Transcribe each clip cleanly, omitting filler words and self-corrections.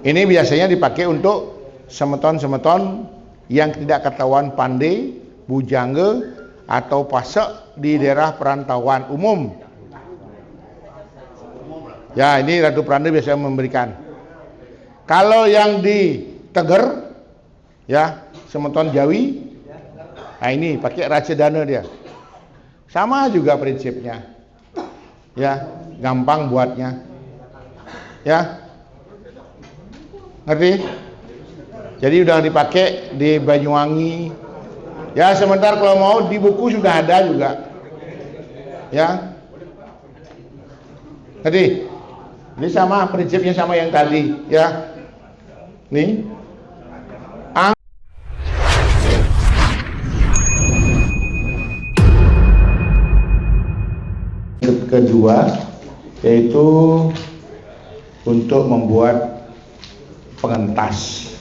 Ini biasanya dipakai untuk semeton-semeton yang tidak ketahuan pandai, bujangga atau pasek di daerah perantauan umum. Ya, ini Ratu Pranda biasanya memberikan. Kalau yang di Teger, ya, semeton Jawi, nah ini pakai raksadana dia. Sama juga prinsipnya. Ya, gampang buatnya. Ya. Ngerti? Jadi udah dipakai di Banyuwangi. Ya, sebentar kalau mau di buku sudah ada juga. Ya. Ngerti? Ini sama prinsipnya sama yang tadi, ya. Nih. Kedua yaitu untuk membuat pengentas.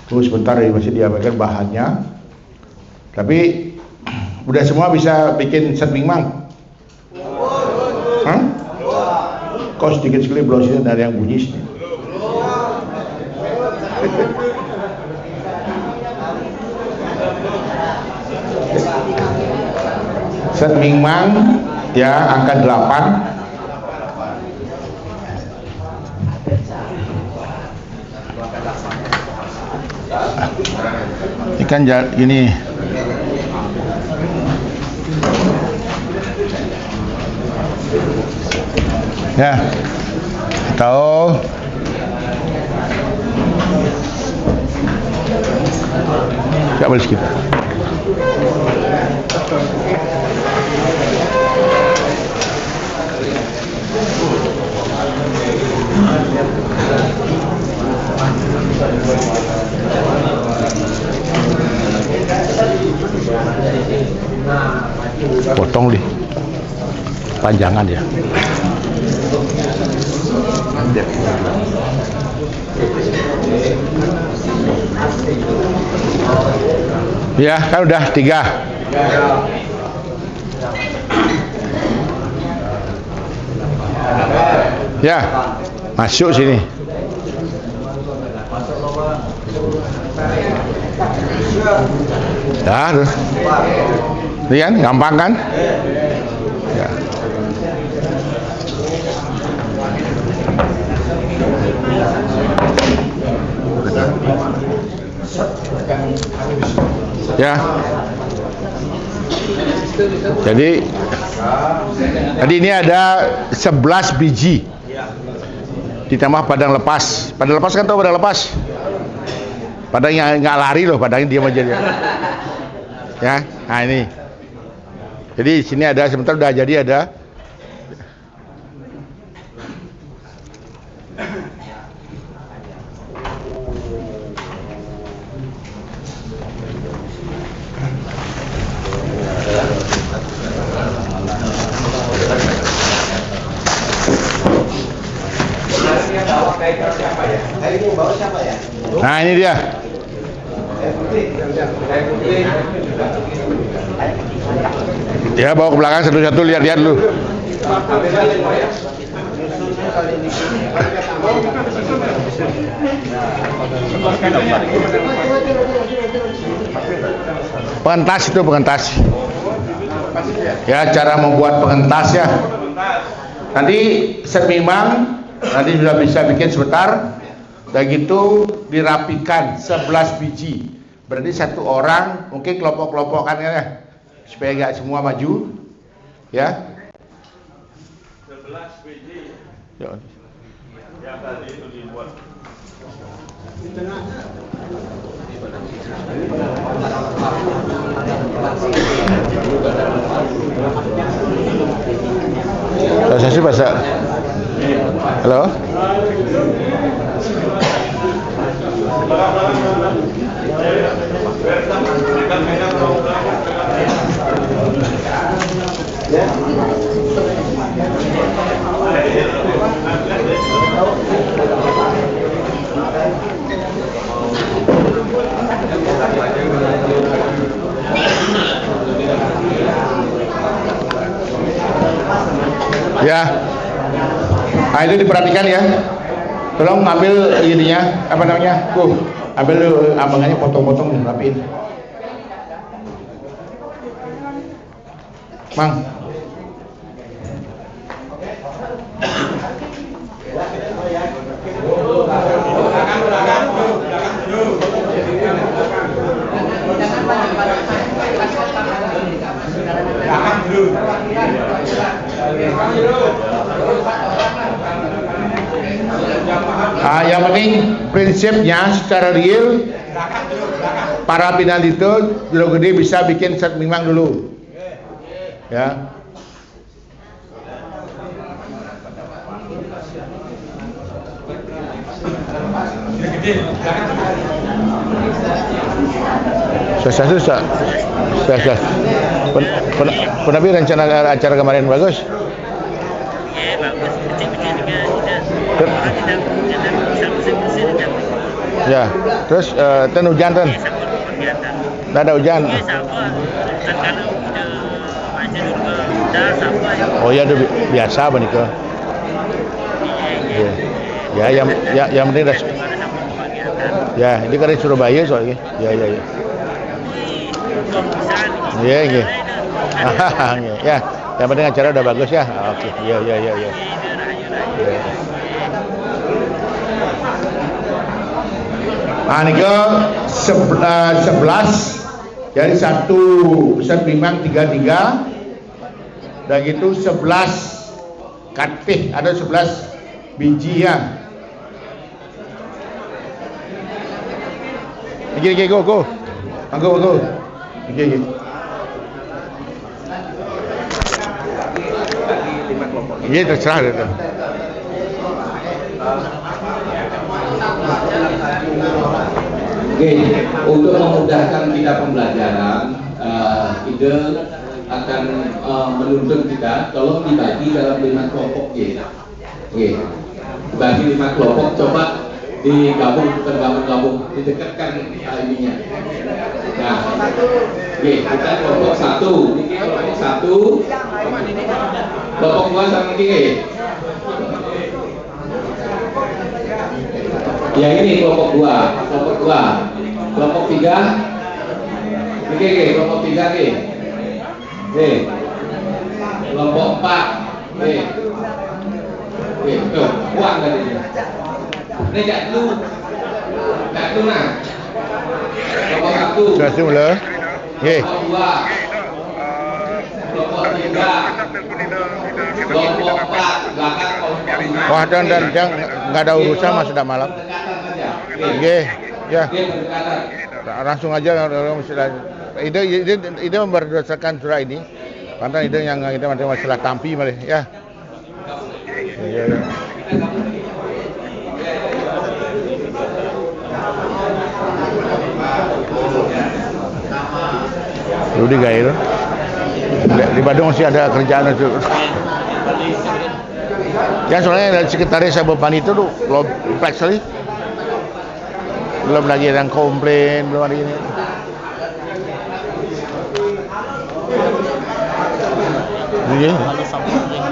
Tunggu sebentar ya, masih diabaikan bahannya. Tapi udah semua bisa bikin set mingmang? Hah? Kok sedikit sekali blosnya dari yang bunyi sih. Set mingmang ya, angka 8. Ikan ini ya, tahu nggak boleh skip. Potong deh, panjangan ya. Ya kan udah 3. Ya, masuk sini. Ya, lihat gampang kan? Ya. Ya. Jadi ini ada 11 biji. Ditambah padang lepas. Padang lepas kan tahu padang lepas? Padang yang nggak lari loh, padang diam aja dia. Ya, nah ini. Jadi di sini ada sebentar udah jadi ada. Nah ini dia. Ya bawa ke belakang satu-satu, lihat-lihat dulu. Pengentas itu pengentas. Ya cara membuat pengentas ya. Nanti semimang nanti sudah bisa bikin sebentar. Udah gitu dirapikan 11 biji. Berarti satu orang mungkin kelompok-kelompokan ya, supaya nggak semua maju. Ya. 11 biji. Ya. Yang tadi itu dibuat. Saya sih bahasa. Halo. Ya. Nah itu diperhatikan ya. Tolong ambil ininya, apa namanya? Ambil ambangannya, potong-potong, rapiin. Mang. Yang penting prinsipnya secara real para pimpinan itu dulu gede bisa bikin set mimang dulu, ya. Susah. Tapi rencana acara kemarin bagus. Iya bagus, kecil-kecil juga tidak Ya, terus ten hujan ten. Nggak ada hujan. Iya sama, kan kalau udah aja dulu udah sama ya. Oh ya, udah biasa apa nih ke? Ya, yang penting dah. Ya, ini kan di Surabaya soalnya. Ya. Iya. Ya, yang penting acara udah bagus ya. Oke, iya. Nah, ini ke 11 jadi satu set bimang 33 dan gitu 11 katih ada 11 biji ya. Oke, go. Oke. Iya, terserah deh. Oke, untuk memudahkan kita pembelajaran, ide akan menuntut kita tolong dibagi dalam 5 kelompok ya. Oke, bagi 5 kelompok, coba digabung, didekatkan ininya. Nah, oke, kita kelompok 1, ini kelompok 1, kelompok 2 sama ini. Ya ini kelompok 2, kelompok 3, oke, kelompok 3 kelompok 4, tuh, uang tadi ini. Ini jatuh nah, kelompok 1, Terima kasih mula. kelompok 2, kelompok 3, kelompok 4, belakang kelompok 5. Wah, dan nggak ada urusan mas sudah malam. Oke, ya. Langsung aja ide berdasarkan surah ini. Karena ide yang kita masalah tampi malah ya. Ya. Rudi Gair. Di Bandung masih ada kerjaan itu. Ya soalnya sekretaris Sabopan itu tuh kompleks sekali. Belum lagi yang komplain, belum ada ini. Iya. Kalau sampai ring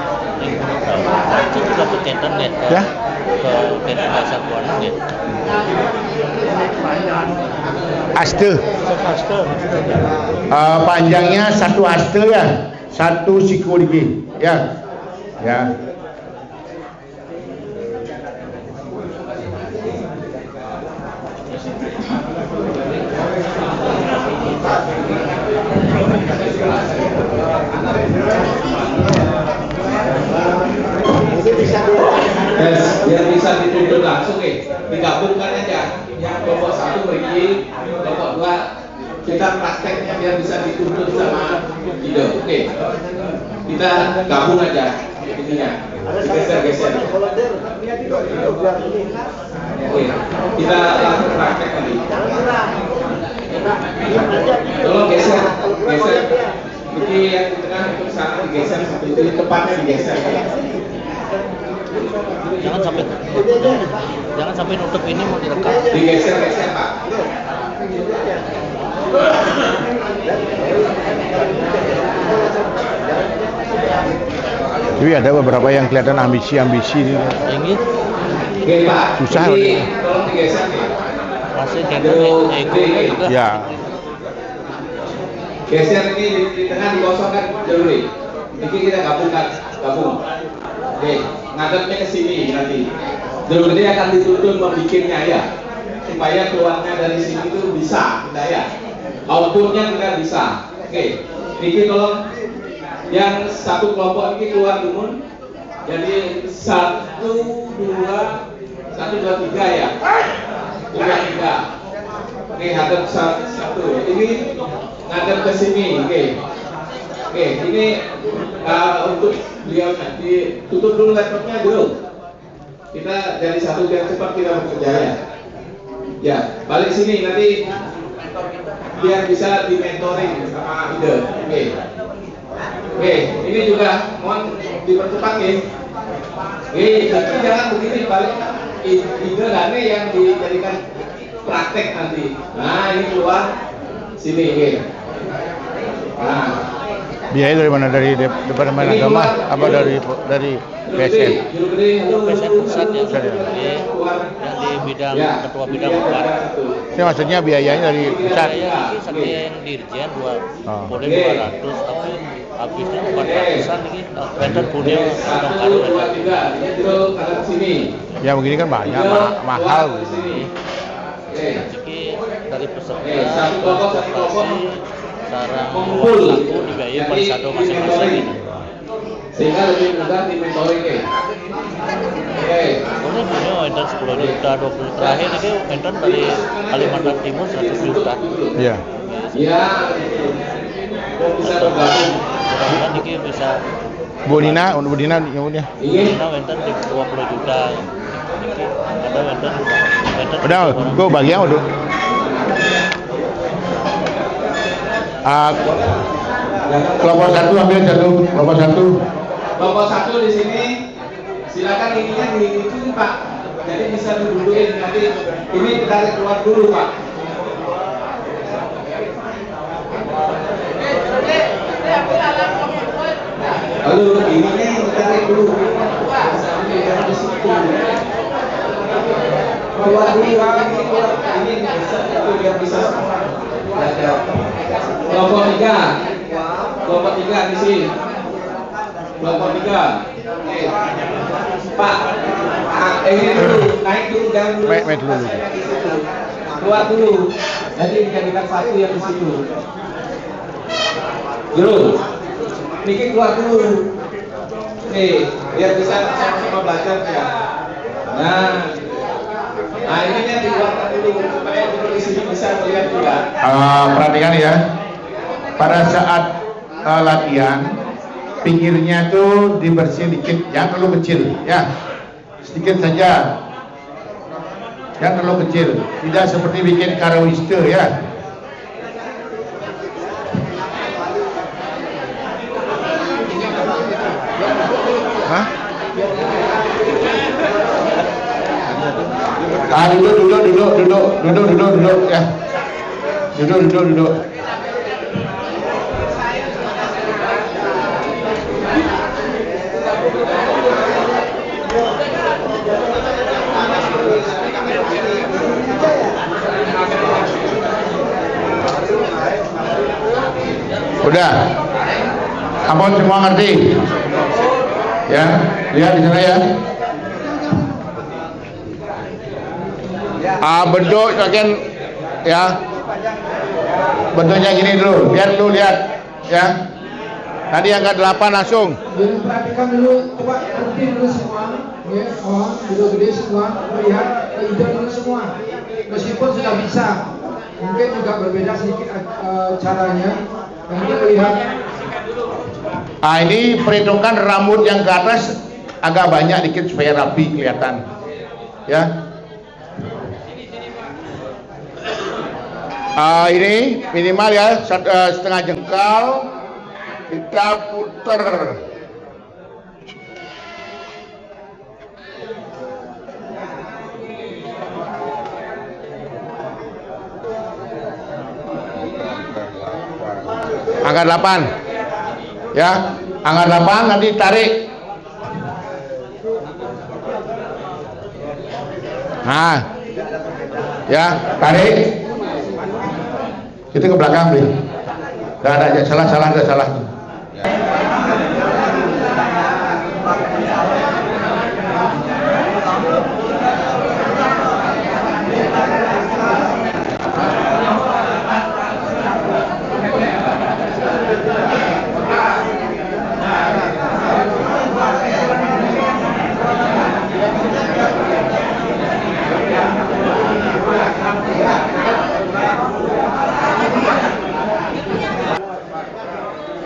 itu juga berkaitan deh Ya. ke beda bahasa Kuala deh. Aste. Panjangnya 1 aste ya. 1 siku dikit. Ya. Yes, biar bisa dituntut langsung digabungkan aja. Yang kelompok 1 pergi, kelompok 2 kita prakteknya biar bisa dituntut sama ide. Oke, kita gabung aja ininya. Geser. Oke, kita langsung praktek tadi. Tolong geser. Jadi yang di tengah untuk sana digeser, itu tempatnya digeser. Jangan sampai nutup ini mau direkam. Digeser Pak. Jadi ada beberapa yang kelihatan ambisi ini. Yang gitu. Oke Pak, Susah ini udah. tolong digeser nih. Masih Aduh, ego ini. juga. Ya. Geser ini di tengah dikosongkan dulu nih. Ini kita gabung. Oke, ngadepnya ke sini nanti. Dulu dia akan dituntun membikinnya ya, supaya keluarnya dari sini itu bisa, kita ya. Outputnya juga bisa. Oke, Niki tolong yang satu kelompok ini keluar dulu. Jadi 1, 2, 3 ya. 3. Oke, hadap satu. Ini ngadep ke sini. Oke, ini untuk beliau ditutup dulu laptopnya dulu. Kita dari satu biar cepat kita bekerja ya. Ya, balik sini nanti biar bisa di mentoring sama ide. Oke, ini juga mohon dipercepat nih. Tapi jangan begini, balik ide gane yang dijadikan praktek nanti. Nah, ini keluar sini. Nah, Biaya dari mana? Dari Departemen Agama apa dari PSN? PSN pusat ya, yang di bidang ketua bidang UPAD. Ini maksudnya biayanya dari pusat. Saya ini sakit yang dirjen Oh. boleh 200, tapi habisnya 400-an ini. Benten punya dong kado ya. Ya begini kan banyak, mahal. Jadi dari peserta satu kelompok transportasi sarang Kumpul. uang saku dibayar per satu masing-masing gitu. Sehingga lebih mudah di mentoring. Boleh punya enten 10 juta, 20 juta. Terakhir ini enten dari Kalimantan Timur 100 juta. Iya. Ya, bisa bergabung. Mudah-mudahan ini bisa Bu Dina nyebutnya. Ingin Nah, enten di 20 juta. Niki ada enten Udah, gue bagian udah. Kelompok satu ambil satu, kelompok satu. kelompok satu di sini, silakan ininya diikutin Pak. Jadi bisa didudukin nanti. Ini kita keluar dulu Pak. Lalu ininya ditarik dulu. Di situ. Keluar dulu, ini bisa itu biar bisa ada. Kelompok 3 di sini. Kelompok 3. Oke. Pak, ini dulu, naik dulu dan dulu. Naik dulu. Keluar dulu. Jadi dijadikan satu yang di situ. Dulu. Niki keluar dulu. Oke, biar bisa sama-sama belajar ya. Nah, ininya dikeluarkan dulu supaya dulu di sini bisa melihat juga. Perhatikan ya. Pada saat latihan, pinggirnya tuh dibersihin dikit, jangan terlalu kecil, ya. Sedikit saja. Jangan terlalu kecil. Tidak seperti bikin karaoke, ya. Hah? Duduk ya. Duduk. Udah. Ampun semua ngerti? Ya, lihat di sana ya. Bentuk bagian ya. Bentuknya gini dulu, biar lu lihat ya. Tadi angka 8 langsung. Jadi perhatikan dulu, coba berhenti dulu semua, ya, duduk gede semua, melihat ide dulu semua. Meskipun sudah bisa, mungkin juga berbeda sedikit caranya. Yang penting melihat. Ini perhitungkan rambut yang ke atas agak banyak dikit supaya rapi kelihatan, ya. Ini minimal ya setengah jengkal kita puter. Angka 8 ya, angka 8 nanti tarik. Nah, ya tarik. Kita ke belakang deh. Gak ada salah, gak salah.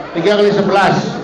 Tiga kali 11.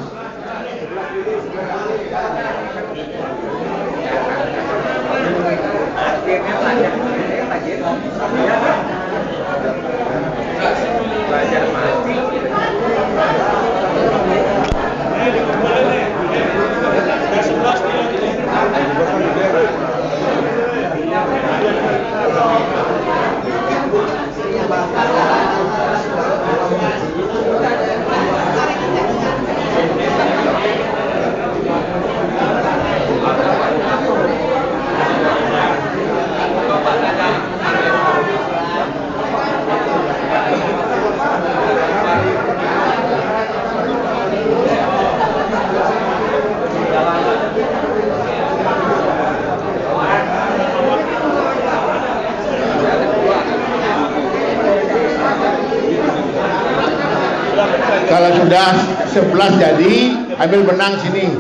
Kalau sudah 11 jadi, ambil benang sini.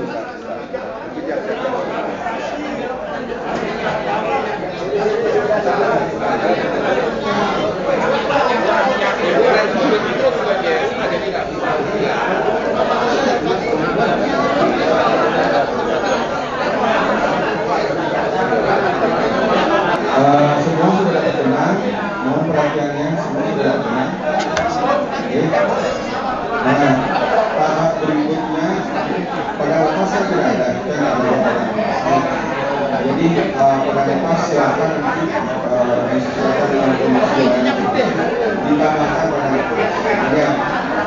Semua sudah tenang, mohon perhatiannya, semua sudah tenang. Oke. Nah, tahap berikutnya pada lepas tidak ada, kita nggak boleh pada. Jadi pada lepas silakan disesuaikan dengan kondisi ditambahkan pada lepas. Ya.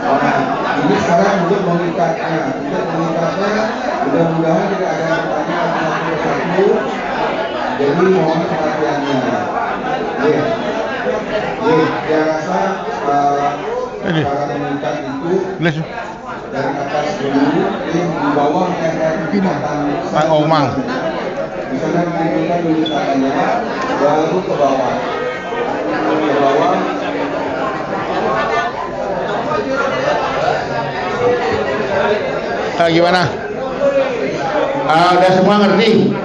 Nah, ini sekarang untuk mengikatnya, mudah-mudahan tidak ada yang bertanya atau satu. Jadi mohon perhatiannya. Dia rasa cara mengikat itu dari atas dulu, di bawah ikatan Bang Omang. misalnya menunjukkan dulu tangannya, baru ke bawah. Ke bawah. Gimana? Udah semua ngerti?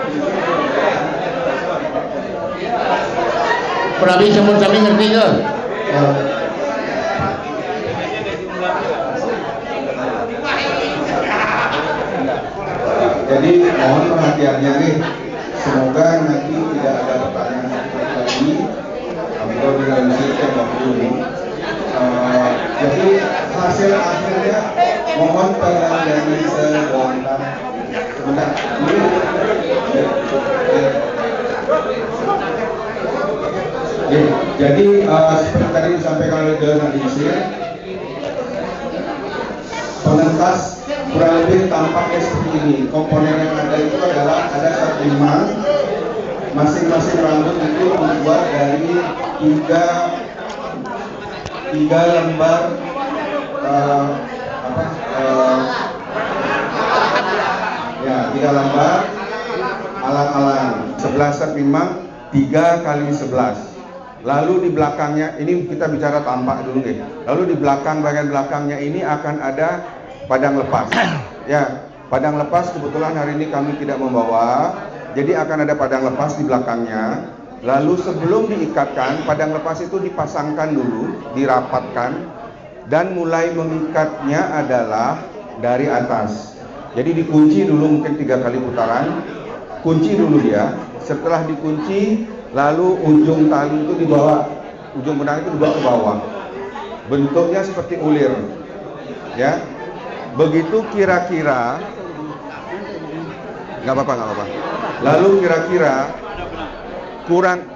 Prabi semua kami ngerti ke? Jadi mohon perhatiannya nih, semoga nanti tidak ada pertanyaan lagi. Kalau dengan sistem waktu ini, jadi hasil akhirnya mohon penanganan sebentar. Jadi seperti tadi disampaikan oleh Dewan Adisir, pengentas kurang lebih tampaknya seperti ini. Komponen yang ada itu adalah ada 5, masing-masing rambut itu dibuat dari 3 lembar ya 3 lembar alang-alang 11 set 5 3 kali 11. Lalu di belakangnya, ini kita bicara tampak dulu nih. Lalu di belakang, bagian belakangnya ini akan ada padang lepas. Ya, padang lepas kebetulan hari ini kami tidak membawa. Jadi akan ada padang lepas di belakangnya. Lalu sebelum diikatkan, padang lepas itu dipasangkan dulu, dirapatkan, dan mulai mengikatnya adalah dari atas. Jadi dikunci dulu mungkin 3 kali putaran. Kunci dulu dia. Setelah dikunci, lalu ujung tali itu dibawa, ujung benang itu dibawa ke bawah. Bentuknya seperti ulir, ya. Begitu kira-kira, nggak apa-apa. Lalu kira-kira kurang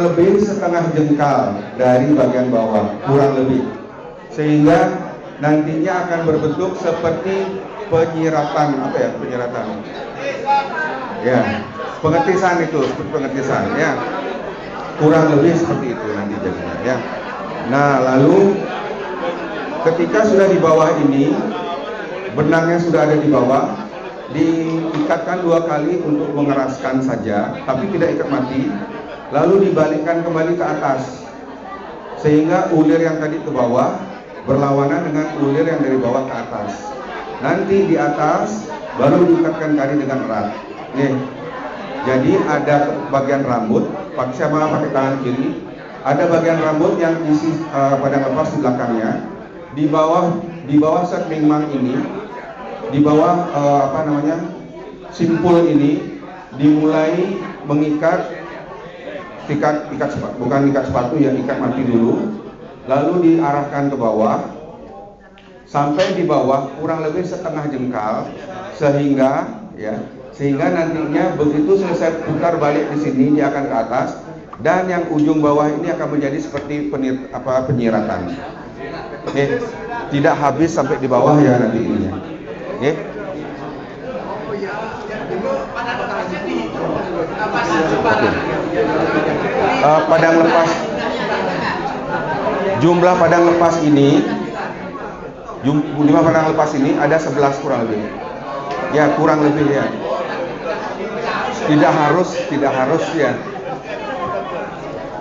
lebih setengah jengkal dari bagian bawah, kurang lebih, sehingga nantinya akan berbentuk seperti penyiratan, penyiratan. Ya. Pengetisan itu, seperti pengetisan ya. Kurang lebih seperti itu nanti jadinya ya. Nah, lalu ketika sudah di bawah ini, benangnya sudah ada di bawah, diikatkan 2 kali untuk mengeraskan saja, tapi tidak ikat mati, lalu dibalikkan kembali ke atas, sehingga ulir yang tadi ke bawah berlawanan dengan ulir yang dari bawah ke atas. Nanti di atas baru diikatkan tali dengan erat. Nih, jadi ada bagian rambut, pakai tangan kiri, ada bagian rambut yang isi padang lepas di belakangnya. Di bawah set mingmang ini, di bawah simpul ini dimulai mengikat bukan ikat sepatu ya, ikat mati dulu, lalu diarahkan ke bawah sampai di bawah kurang lebih setengah jengkal, sehingga nantinya begitu selesai putar balik di sini dia akan ke atas, dan yang ujung bawah ini akan menjadi seperti penyiratan. Tidak habis sampai di bawah ya nanti ininya. Padang lepas, jumlah padang lepas ini, jumlah padang lepas ini ada 11 kurang lebih. Ya, kurang lebih ya. Tidak harus ya.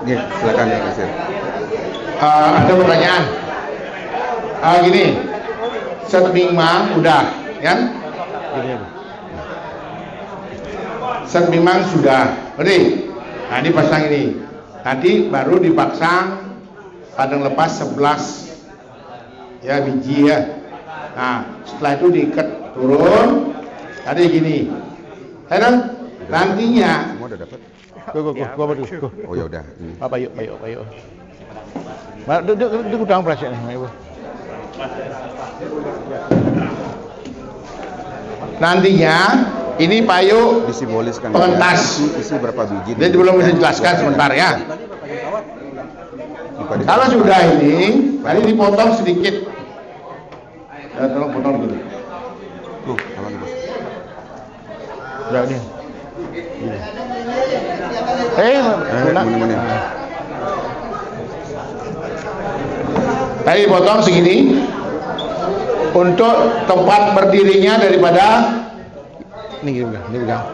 Silakan ya, Kasir. Ada pertanyaan. Gini, set mingmang udah, kan? Set mingmang sudah, ready. Nah, ini pasang ini. Nanti baru dipasang padang lepas 11 ya biji ya. Nah, setelah itu diikat turun. Tadi gini. Nantinya. Semua udah dapat? Gua berdua. Oh ya udah. Apa yuk. Dia gudang perasaan nih. Nantinya ini payung disimboliskan pengentas. Isi berapa biji? Dia belum bisa jelaskan sebentar ya. Kalau sudah ini, tadi dipotong sedikit. Ya, tolong potong dulu. Tuh, aman bos. Udah ini. Mana? Tadi potong segini untuk tempat berdirinya daripada ini pegang.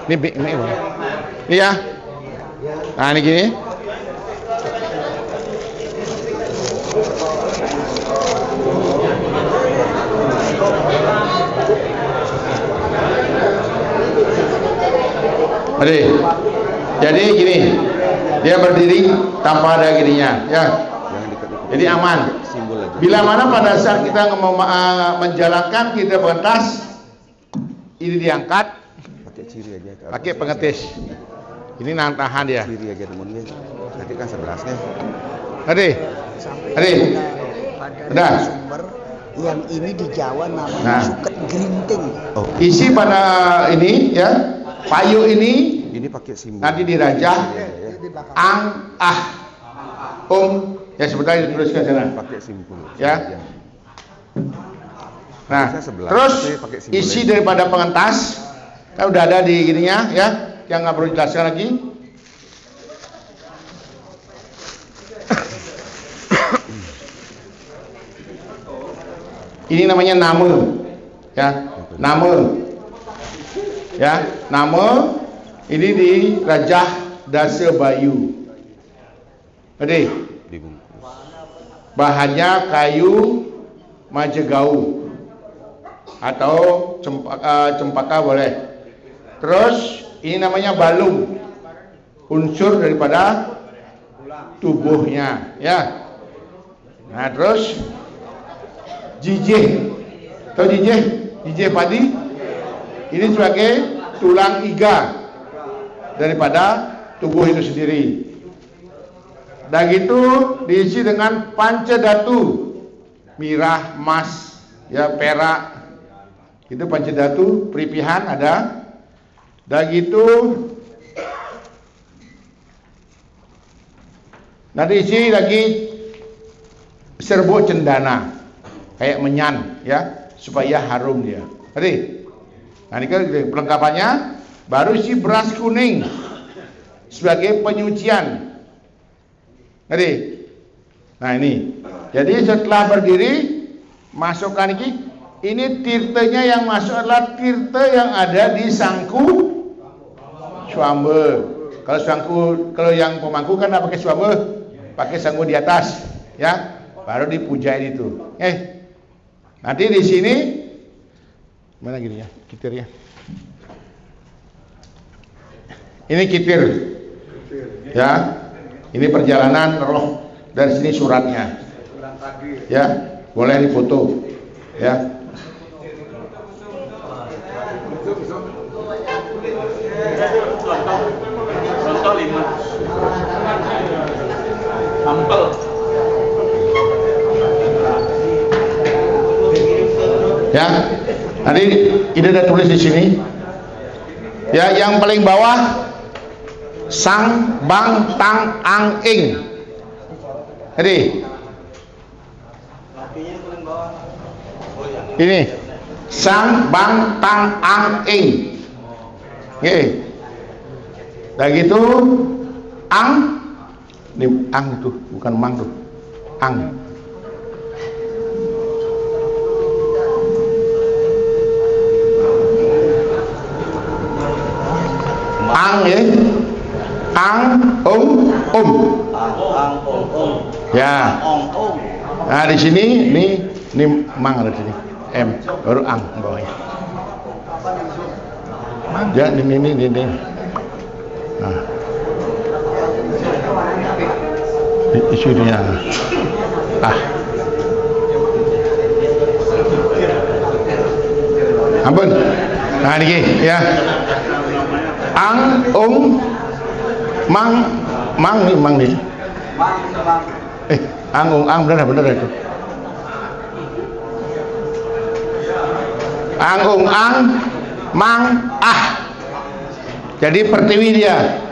Ini ya. Nah, ini gini. Jadi gini, dia berdiri tanpa ada gininya, ya. Jadi aman. Bila mana pada saat kita mau menjalankan kita pengentas, ini diangkat, pakai pengetis. Ini tahan dia. Ciri aja temennya. Nanti kan 11-nya. Ade. Udah. Yang ini di Jawa namanya suket gerinting. Oh. Isi pada ini ya, payu ini pakai simbol. nanti dirajah ya sebentar dituliskan sana. Pakai simbol. Ya. Nah, terus isi daripada pengentas udah ada di gininya ya, yang nggak perlu dijelaskan lagi. Ini namanya name, ya, name, ya, name. Ini di Rajah Dasa Bayu. Oke. Bahannya kayu majegau atau cempaka boleh. Terus ini namanya balung, unsur daripada tubuhnya, ya. Nah, terus jijih, atau jijih padi, ini sebagai tulang iga daripada tubuh itu sendiri. Dan itu diisi dengan pancadatu, mirah, emas, ya, perak. Itu pancadatu, peripihan ada. Dan itu nanti isi lagi serbuk cendana, kayak menyan, ya, supaya harum dia. Tadi, nah ini kan perlengkapannya. baru isi beras kuning sebagai penyucian. Ngerti? Nah ini. Jadi setelah berdiri, masukkan ini tirtanya yang masuk adalah tirta yang ada di sangku swamba. Kalau yang pemangku kan pakai swamba, pakai sangku di atas, ya. Baru dipujain itu. Nanti di sini mana gini ya, kitir ya. Ini kitir, ya. Ini perjalanan roh dari sini suratnya, ya. Boleh difoto, ya. Contoh 5. Sampel. Ya, nanti ini ada tulis di sini. Ya, yang paling bawah sang bang tang ang ing. Jadi ini sang bang tang ang ing. Oke. Dah gitu ang, ini ang itu bukan mang tuh, ang. Ang ya, ang om. Ya. Nah di sini ini mang ada di sini, m baru ang bawahnya. Ya ini. Nah, isunya ampun. Nah ini ya. Ang, mang nih. Ang bener itu. Ang, mang, Jadi pertiwi dia.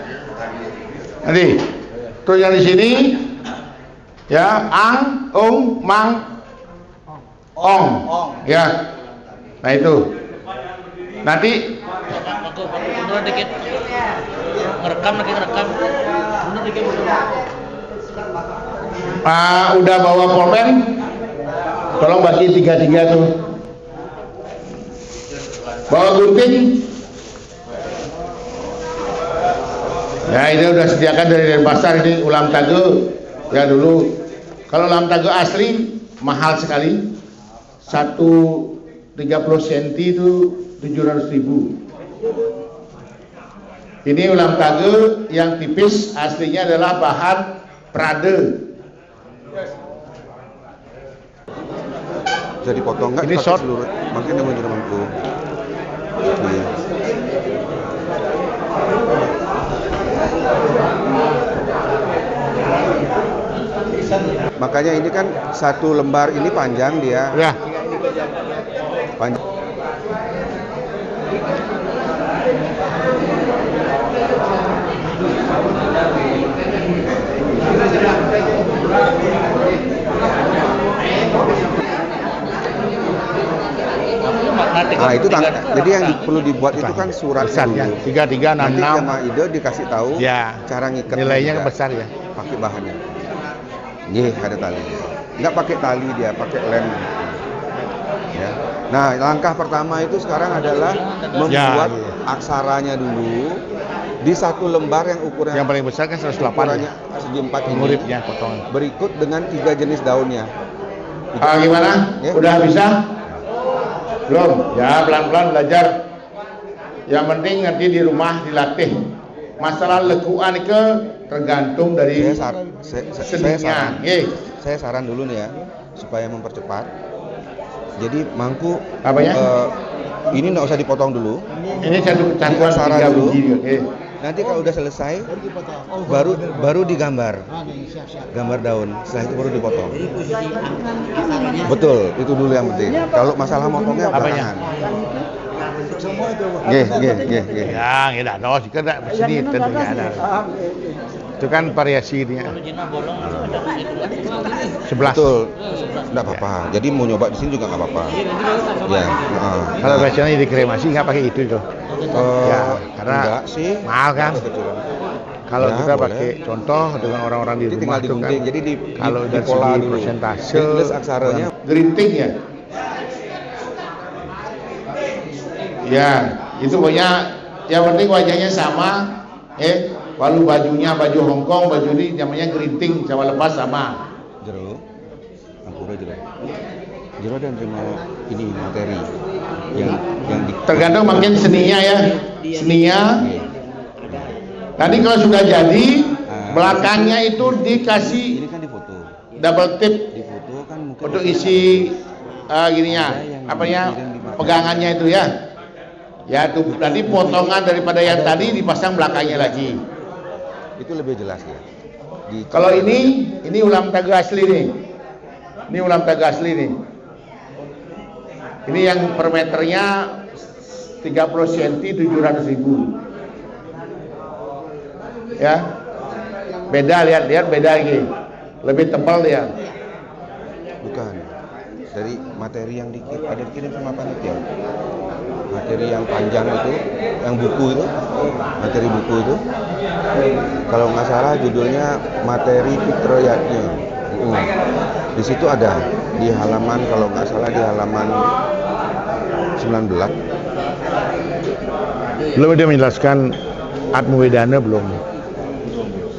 Nanti, terus yang di sini, ya, ang, mang, ong, ya. Nah itu. Nanti. Mundur dikit. Ngerekam. Mundur dikit. Udah bawa pulpen, tolong bagi 3-3 tuh. Bawa gunting. Ya ini udah sediakan dari Denpasar, ini ulam tage. Ya dulu, kalau ulam tage asli mahal sekali. 30 cm itu 700.000. Ini ulam tage yang tipis, aslinya adalah bahan prade. Bisa dipotong nggak? Ini short. Seluruh, makanya mau jadi mampu. Iya. Makanya ini kan satu lembar ini panjang dia. Ya. Panjang. Itu jadi yang perlu dibuat itu kan surat besarnya 3366. Nanti sama Ide dikasih tahu ya, cara ngikat nilainya juga. Besar ya. Pakai bahannya. Ada tali. Nggak pakai tali dia, pakai lem. Ya. Nah, langkah pertama itu sekarang adalah membuat aksaranya dulu di satu lembar yang ukuran yang paling besar kan 108 ukurannya segi 4 ini. muridnya potongan. Berikut dengan 3 jenis daunnya. Gimana? Ya. Udah bisa? Belum? Ya pelan-pelan belajar. Yang penting nanti di rumah dilatih. Masalah lekuan ke tergantung dari seninya. Saya saran dulu nih ya, supaya mempercepat. Jadi mangku apanya? Ini nggak usah dipotong dulu. Ini satu cangkuan Sarah 3 dulu. biji. Nanti kalau udah selesai, baru digambar, gambar daun. Setelah itu baru dipotong. Betul, itu dulu yang penting. Kalau masalah motongnya belakangan. Ya, enggak ada. Jika enggak sini tentunya ada. Itu kan variasi dia. 11. Betul. Enggak apa-apa. Jadi mau nyoba di sini juga enggak apa-apa. Ya. Kalau biasanya dikremasi enggak pakai itu. Ya, karena enggak sih. mahal kan. Kebetulan. Kalau Ya, kita boleh. pakai contoh dengan orang-orang di Jadi rumah tinggal itu kan, digunting. Jadi kalau di dari pola segi dulu. persentase, Jadi tulis aksaranya. gerinting ya. Ya, itu pokoknya yang penting wajahnya sama, lalu bajunya baju Hongkong, baju ini namanya gerinting, sama lepas sama. Jero, ampura jero. Jero dan terima ini materi yang di. Tergantung makin seninya ya, seninya. Nanti kalau sudah jadi, belakangnya itu dikasih Ini kan di foto. double tip Di foto kan mungkin untuk isi gininya, pegangannya itu ya. Ya tuh tadi potongan daripada yang tadi dipasang belakangnya lagi. itu lebih jelas ya. Kalau ini ulam tagu asli nih. Ini ulam tagu asli nih. Ini yang per meternya 30 cm 700.000. Ya. Beda, lihat beda lagi. Lebih tebal dia. Bukan. Dari materi yang ada dikirim sama panitia. Materi yang panjang itu, yang buku itu, materi buku itu. Kalau nggak salah judulnya materi Fitroyatnya. Di situ ada di halaman, kalau nggak salah di halaman 19. Belum dia menjelaskan Atmawedana belum.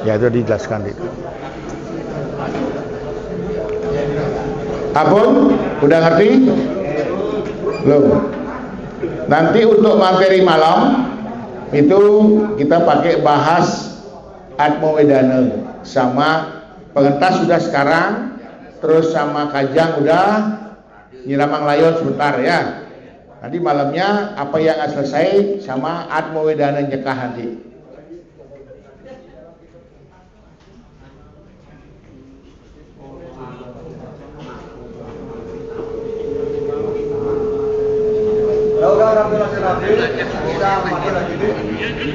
Ya itu dijelaskan itu. Apun, udah ngerti? Belum. Nanti untuk materi malam itu kita pakai bahas Atmawedana sama pengentas sudah sekarang, terus sama kajang udah, nyiramang layon sebentar ya. Nanti malamnya apa yang selesai sama Atmawedana nyekah nanti.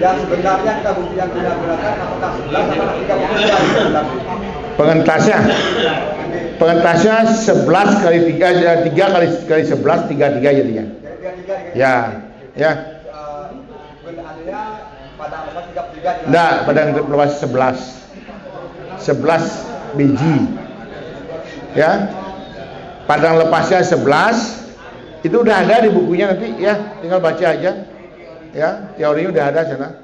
Dan sebenarnya kita bukti yang kita gunakan apakah 11 atau 3 pengentasnya 11 kali 3 kali 11 33 jadinya. Ya. Enggak, padang lepas 11 biji. Ya. Padang lepasnya 11. Itu udah ada di bukunya nanti ya, tinggal baca aja. Ya, teorinya udah ada sana.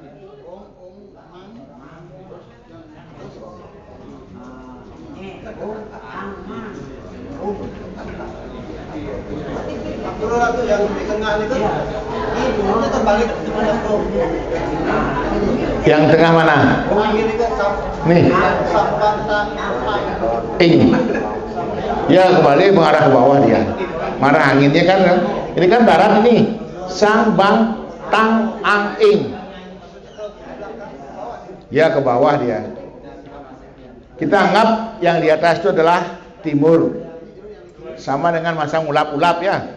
yang di tengah itu itu terbalik Yang tengah mana? Nih. Ini. Ya kembali mengarah ke bawah dia. Marah anginnya kan. Ini kan barat ini. Sang Bang Tang Ang Ing. Ya ke bawah dia. Kita anggap yang di atas itu adalah timur. Sama dengan masang ulap-ulap ya.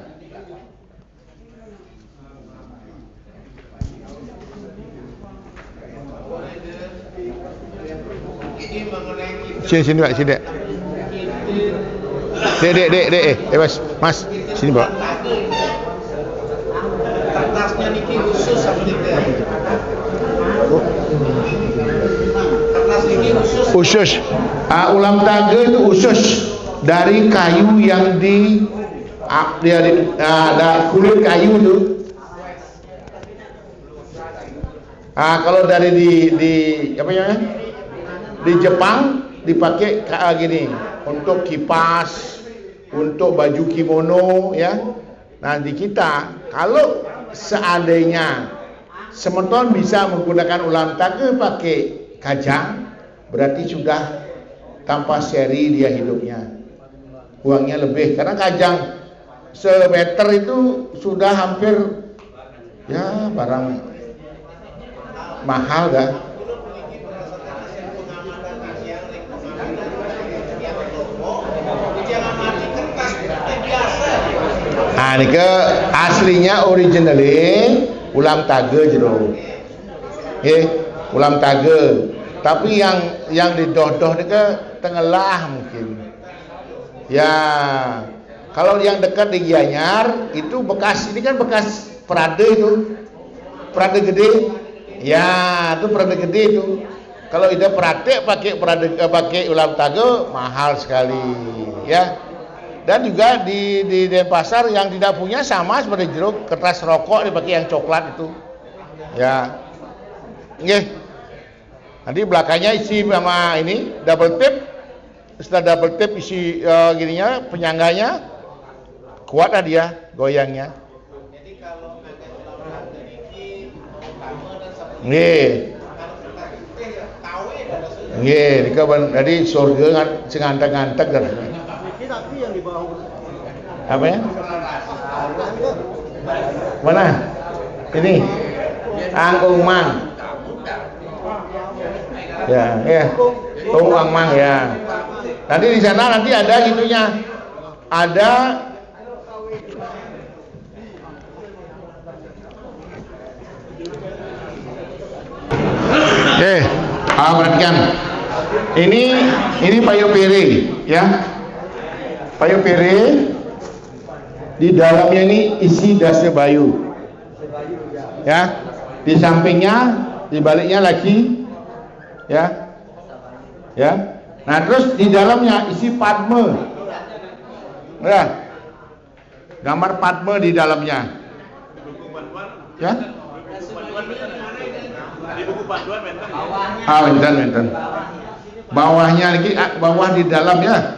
Sini Pak, sini Dek. Dek, Mas, sini Pak. kertasnya niki khusus sama kertas niki khusus. Usus. Ulam taga itu usus dari kayu yang ada kulit kayu itu. Kalau dari di apa namanya? Di Jepang dipakai gini untuk kipas, untuk baju kimono ya. Nah di kita kalau seandainya semeton bisa menggunakan ulam taga pakai kajang, berarti sudah tanpa seri dia hidupnya, uangnya lebih karena kajang semeter itu sudah hampir ya barang mahal dah. Ini ke aslinya originally ulam taga jero. Ulam taga. Tapi yang didodoh ni ke Tengelah mungkin. Ya. Kalau yang dekat di Gianyar itu bekas, ini kan bekas Prade itu. perada gede. Ya, itu perada gede itu. Kalau ida praktek pakai ulam tago mahal sekali, ya. Dan juga di Denpasar yang tidak punya sama seperti jeruk, kertas rokok dipakai yang coklat itu. Ya. Nggih. Nanti belakangnya isi sama ini double tape. Setelah double tape isi gininya penyangganya kuat lah dia goyangnya. Nggih. Nggih, jadi surga sing antek-antek kan. Tapi yang di bawah Apa ya? Mana? Ini. Angkung mang. Ya. Tunggang mang ya. Nanti di sana nanti ada gitunya. Ada perhatikan. Ini payu pire, ya. Payu pire di dalamnya ini isi dasnya bayu. Ya. Di sampingnya, di baliknya lagi ya. Ya. Nah, terus di dalamnya isi padme. Ya. Gambar padme di dalamnya. Ya. Di buku panduan Menten. Bawahnya lagi, bawah di dalam ya.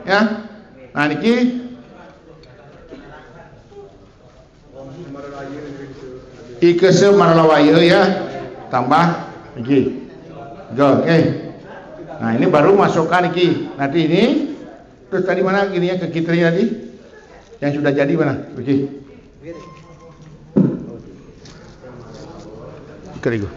Ya. Nah, niki Ikese marlawaya ya. Tambah niki. Oke. Nah, ini baru masukkan niki. Nanti ini terus tadi mana gininya ke kitrinya tadi? Yang sudah jadi mana? Oke. Kerigo.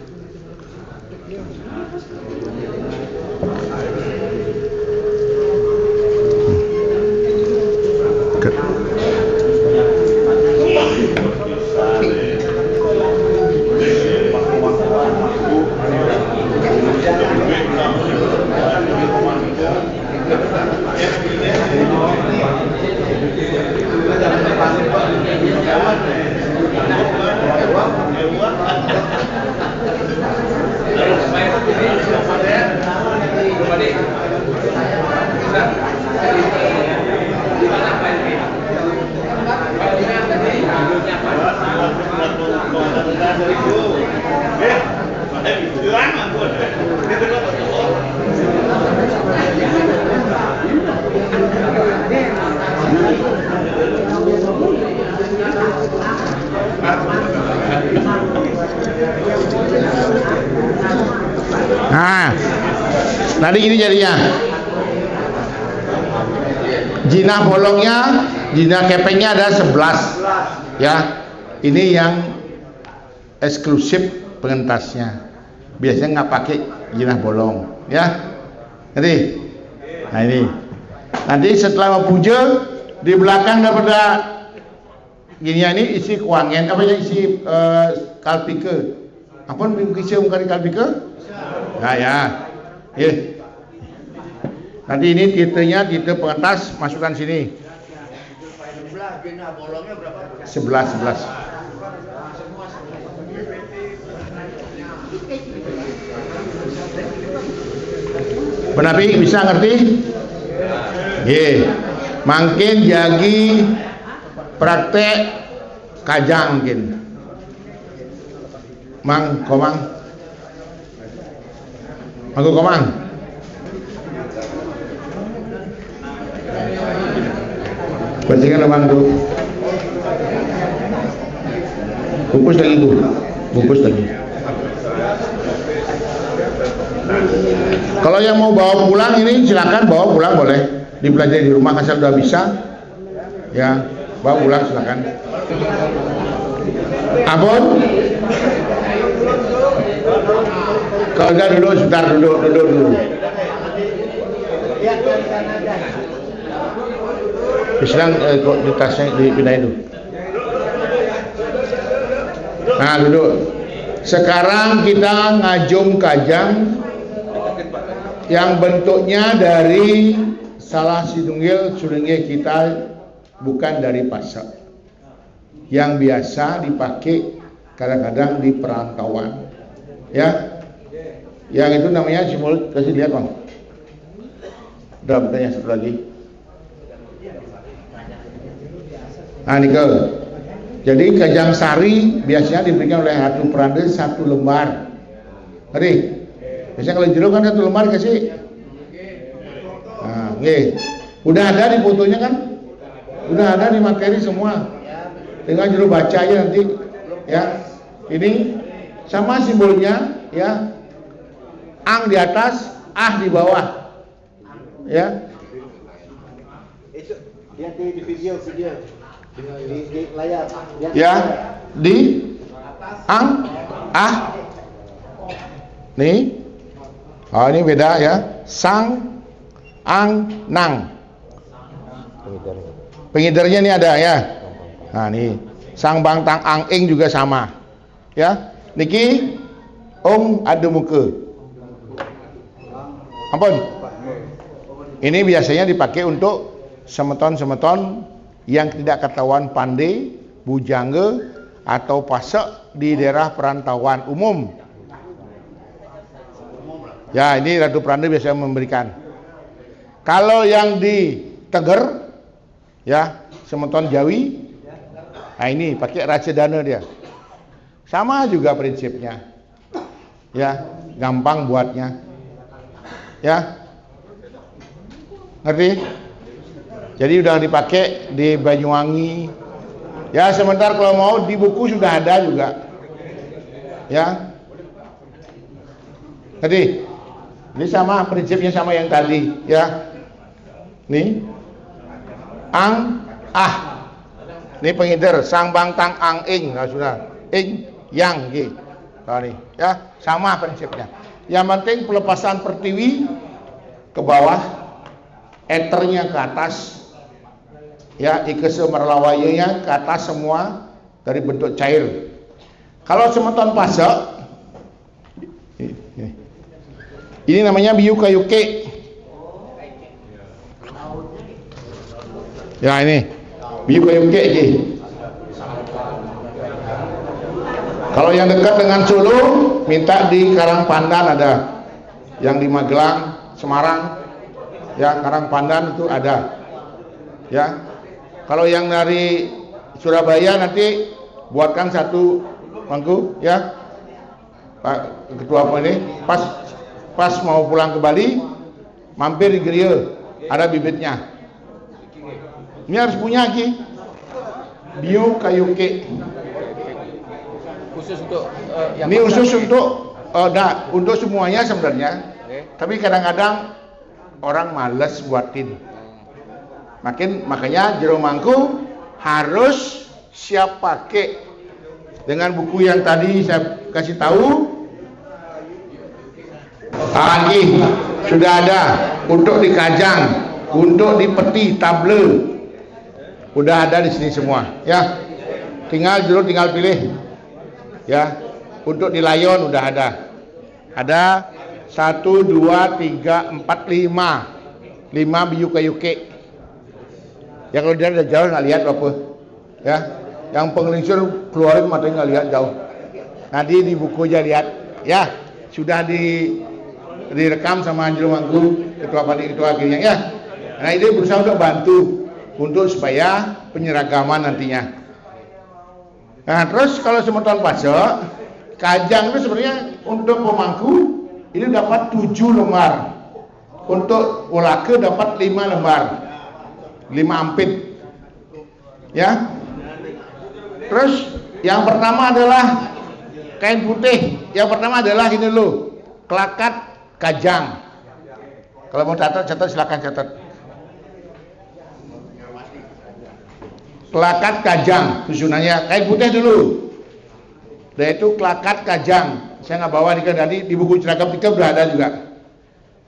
Nah, nanti ini jadinya jinah bolongnya, jinah kepengnya ada 11 ya. Ini yang eksklusif pengentasnya. Biasanya nggak pakai jinah bolong ya. Nanti, nah ini nanti setelah mau puja di belakang daripada gininya ini isi kuangen, apa ya, isi kalpike. Ampun bisa bukan kalpike? Nah ya, nanti ini titenya tite pengetas masukkan sini. 11. Penapi bisa ngerti? Makin jagi praktek kajang mungkin. Komang. Aku komang. Bersihkan lemang tuh. Bungkus lagi tuh. Bungkus lagi. Kalau yang mau bawa pulang ini silakan bawa pulang, boleh dipelajari di rumah asal udah bisa. Ya, bawa pulang silakan. Ampun. Kalau enggak duduk sebentar, duduk dulu. Sedang di tasnya dipindahin dulu. Nah, duduk. Sekarang kita ngajum kajang yang bentuknya dari salah sidunggil surengge kita, bukan dari pasak. Yang biasa dipakai kadang-kadang di perantauan. Ya, yang itu namanya simbol, kasih lihat bang. Udah bertanya satu lagi. Nah, nikel. Jadi kajang sari biasanya diberikan oleh Ratu Pranda 1 lembar. Tadi, biasanya kalau jeruk kan 1 lembar kasih. Nah, oke. Udah ada di fotonya kan? Udah ada di materi semua. Tinggal juru baca aja nanti. Ya, ini sama simbolnya, ya. Ang di atas, ah di bawah. Ya. Itu lihat di video di layar. Ya, di ang, ah. Nih. Oh, ini beda ya. Sang, ang, nang. Pengidernya ini ada ya. Nah, nih. Sang, bang, tang, ang, ing juga sama. Ya. Niki om ada muka. Ampun. Ini biasanya dipakai untuk semeton-semeton yang tidak ketahuan pandai, bujangga atau pasek di daerah perantauan umum. Ya, ini Ratu Pranda biasanya memberikan. Kalau yang di Teger, ya, semeton Jawi, nah ini pakai Racadana dia. Sama juga prinsipnya. Ya, gampang buatnya. Ya. Ngerti? Jadi udah dipakai di Banyuwangi. Ya, sebentar kalau mau di buku sudah ada juga. Ya. Ngerti? Ini sama prinsipnya sama yang tadi, ya. Nih. Ang, ah. Ini pengider sang, bang, tang, ang, ing. Nah, sudah. Ing, yang, gitu. Nah, nih, ya, sama prinsipnya. Yang penting pelepasan pertiwi ke bawah, eternya ke atas, ya, ikese merlawayanya ke atas semua dari bentuk cair. Kalau semeton pasek, ini namanya biu kayu ke. Ya, ini biu kayu ke. Kalau yang dekat dengan Solo, minta di Karangpandan ada. Yang di Magelang, Semarang, ya, Karangpandan itu ada. Ya. Kalau yang dari Surabaya nanti buatkan 1 mangkuk, ya. Pak Ketua apa ini? Pas mau pulang ke Bali, mampir di Geria, ada bibitnya. Ini harus punya Ki. Bio kayu ke. Khusus untuk Ini khusus untuk untuk semuanya sebenarnya. Tapi kadang-kadang orang males buatin. Makanya jero mangku harus siap pakai. Dengan buku yang tadi saya kasih tahu. Lagi sudah ada untuk di kajang, untuk di peti table. Udah ada di sini semua, ya. Tinggal pilih. Ya. Untuk di layon udah ada. Ada 1 2 3 4 5. 5 biu kayu ke. Ya kalau dia udah jauh nggak lihat apa. Ya. Yang penglingsir keluarin matanya nggak lihat jauh. Nanti di buku aja lihat. Ya. Sudah direkam sama Anjel Mangku, ketua panitia akhirnya, ya. Nah, ini berusaha untuk bantu untuk supaya penyeragaman nantinya. Nah, terus kalau semeton pasek, kajang itu sebenarnya untuk pemangku ini dapat 7 lembar. Untuk ulake dapat 5 lembar. 5 ampit. Ya. Terus yang pertama adalah kain putih. Yang pertama adalah ini loh, kelakat kajang. Kalau mau catat silakan catat. Kelakat kajang susunannya kain putih dulu. Dan itu kelakat kajang. Saya nggak bawa tadi di buku Ceragam 3 udah ada juga.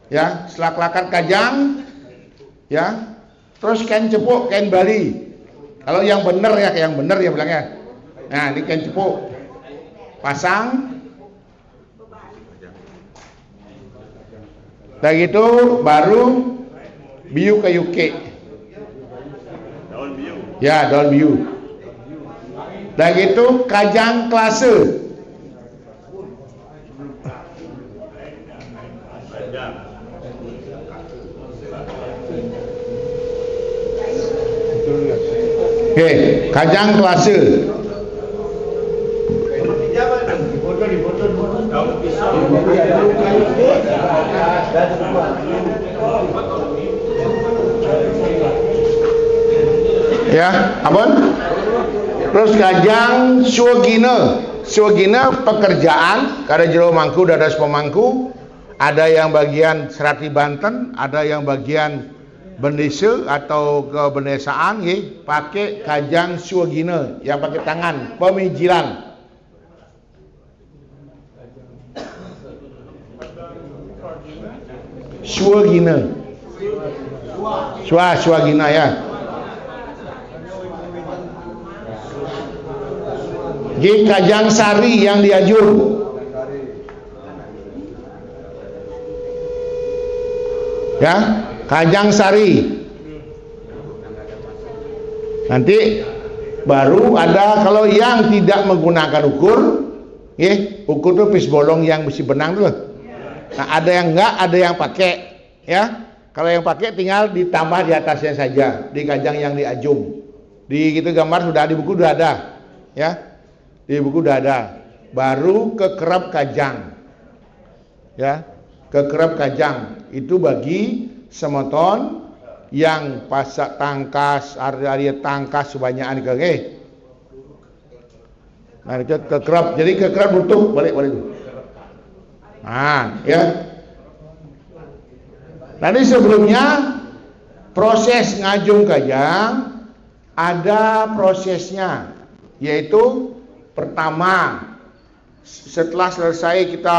Ya, setelah kelakat kajang, ya, terus kain cepuk, kain Bali. Kalau yang bener ya, kayak yang bener ya bilangnya. Nah, ini kain cepuk. Pasang. Dan gitu baru biu kayu ke. Daun biu. Ya, daun biu. Dan itu kajang klase. Okey, kajang klase. Ya, apa? Terus kajang suagina. Suagina pekerjaan, kada jero mangku dadas pemangku, ada yang bagian Serati Banten, ada yang bagian bendesa atau kebendesaan, pakai kajang suagina yang pakai tangan, pemijilan. Suagina. Suagina ya. Kajang sari yang diajur. Ya, kajang sari. Nanti baru ada kalau yang tidak menggunakan ukur, ukur itu pis bolong yang besi benang tuh. Nah, ada yang enggak, ada yang pakai, ya. Kalau yang pakai tinggal ditambah di atasnya saja, di kajang yang diajum. Di gitu gambar sudah di buku sudah ada, ya. Di buku sudah ada. Baru kekerap kajang, ya. Kekerap kajang itu bagi semeton yang pasak tangkas, area tangkas sebanyakan ke, Nah, itu kekerap. Jadi kekerap butuh balik. Nah, ya. Nanti sebelumnya proses ngajung kajang ada prosesnya, yaitu pertama setelah selesai kita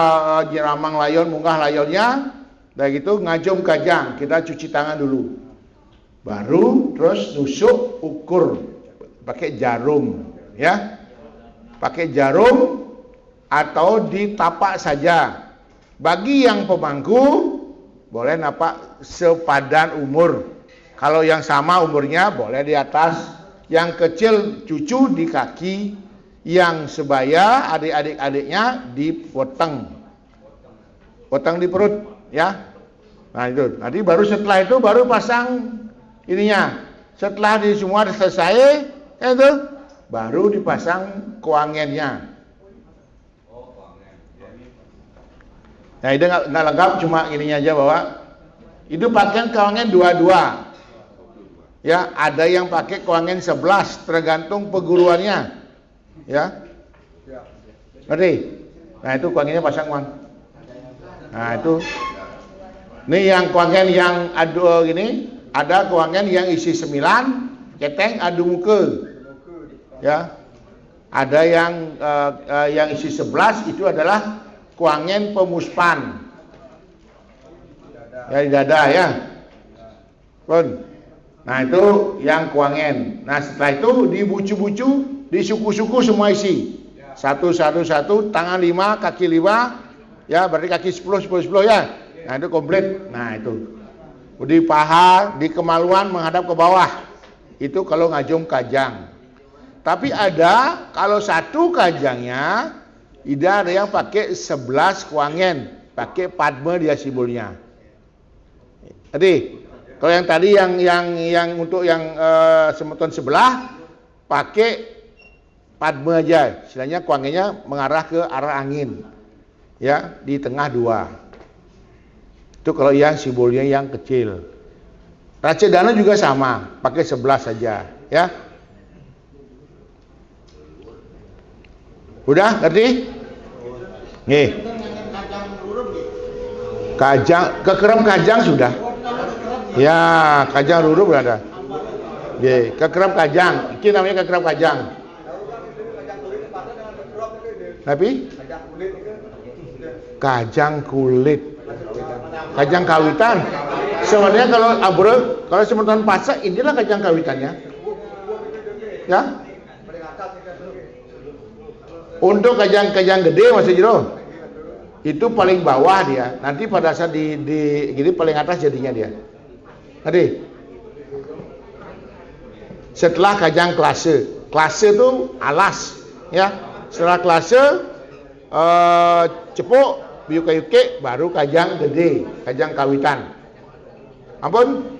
jeramang layon, munggah layonnya, dan gitu ngajung kajang kita cuci tangan dulu, baru terus nusuk ukur pakai jarum, ya, pakai jarum atau ditapak saja. Bagi yang pemangku boleh napak sepadan umur. Kalau yang sama umurnya boleh di atas. Yang kecil cucu di kaki, yang sebaya adik-adiknya dipotong. Potong di perut, ya. Nah itu. Nanti baru setelah itu baru pasang ininya. Setelah di semua selesai, itu baru dipasang kuangennya. Nah itu nggak lengkap, cuma ininya aja bahwa itu pakaian kuangen dua-dua. Ya, ada yang pakai kuangen 11 tergantung perguruannya. Ya. Ngerti? Nah itu kuangennya pasang uang. Nah itu. Ini yang kuangen yang adu gini, ada kuangen yang isi 9, keteng adu muka. Ya. Ada yang isi 11 itu adalah kuangen pemuspan. Ya di dada ya. Pun. Nah itu yang kuangen. Nah setelah itu dibucu-bucu, disuku-suku semua isi. Satu, tangan 5, kaki 5, ya berarti kaki 10 ya. Nah itu komplit. Nah itu. Di paha, di kemaluan menghadap ke bawah. Itu kalau ngajung kajang. Tapi ada kalau satu kajangnya tidak ada yang pakai 11 kuangen, pakai padma dia simbolnya. Jadi kalau yang tadi yang untuk yang semeton sebelah pakai padma aja, istilahnya kuangennya mengarah ke arah angin, ya di tengah dua. Itu kalau yang simbolnya yang kecil. Racedana juga sama, pakai 11 saja, ya. Udah ngerti? Nih. Kajang, kekerap kajang sudah. Ya, kajang ruru berada. Nggih, kekerap kajang. Iki namanya kekerap kajang. Tapi kajang kulit. Kajang kawitan. Sebenarnya kalau abrek, kalau semeton pasak inilah kajang kawitannya. Ya. Untuk kajang-kajang gede masih jero. Itu paling bawah dia. Nanti pada saat di gini paling atas jadinya dia. Tadi. Setelah kajang klase. klase itu alas, ya. Setelah klase cepuk, biuk kayuke, baru kajang gede, kajang kawitan. Ampun?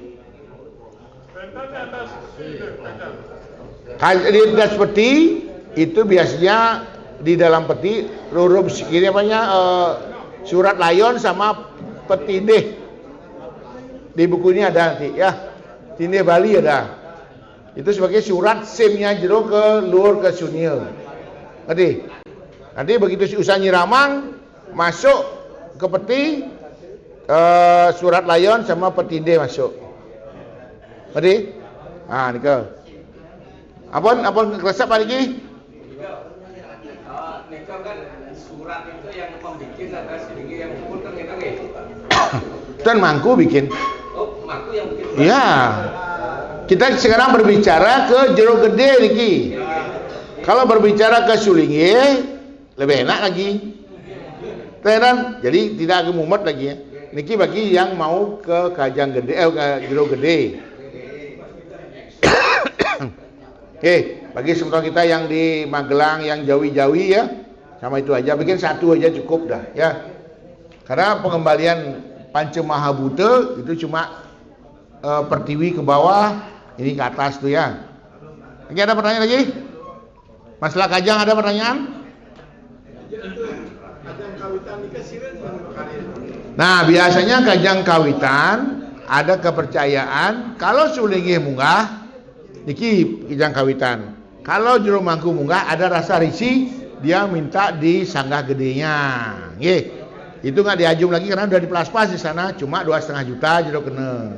Di atas peti itu biasanya di dalam peti huruf ini apanya surat layon sama petindih. Di buku ini ada nanti ya. Tindih Bali ada. Itu sebagai surat simnya jero ke luar ke sunil. Nanti begitu si usah nyiramang masuk ke peti surat layon sama petindih masuk. Ngerti? Ah, nika. Apun resep lagi? Nika kan surat itu yang membikin ada sedikit yang pun kan kita Tuan mangku bikin. Oh, mangku yang bikin. Iya. Kita sekarang berbicara ke jero gede niki. Kalau berbicara ke sulingnya lebih enak lagi. Tenan, jadi tidak agak mumet lagi ya. Niki bagi yang mau ke kajang gede, ke jero gede. Oke, bagi semua kita yang di Magelang, yang jauh-jauh ya, sama itu aja, bikin satu aja cukup dah ya. Karena pengembalian Pancemahabhuta itu cuma pertiwi ke bawah, ini ke atas tuh ya. Oke, ada pertanyaan lagi? Masalah kajang ada pertanyaan? Nah, biasanya kajang kawitan ada kepercayaan kalau sulingnya munggah niki kajang kawitan. Kalau jero mangku munggah ada rasa risih, dia minta di sanggah gedenya. Nggih. Itu nggak diajum lagi karena udah diplas-pas di sana, cuma 2,5 juta jero kena.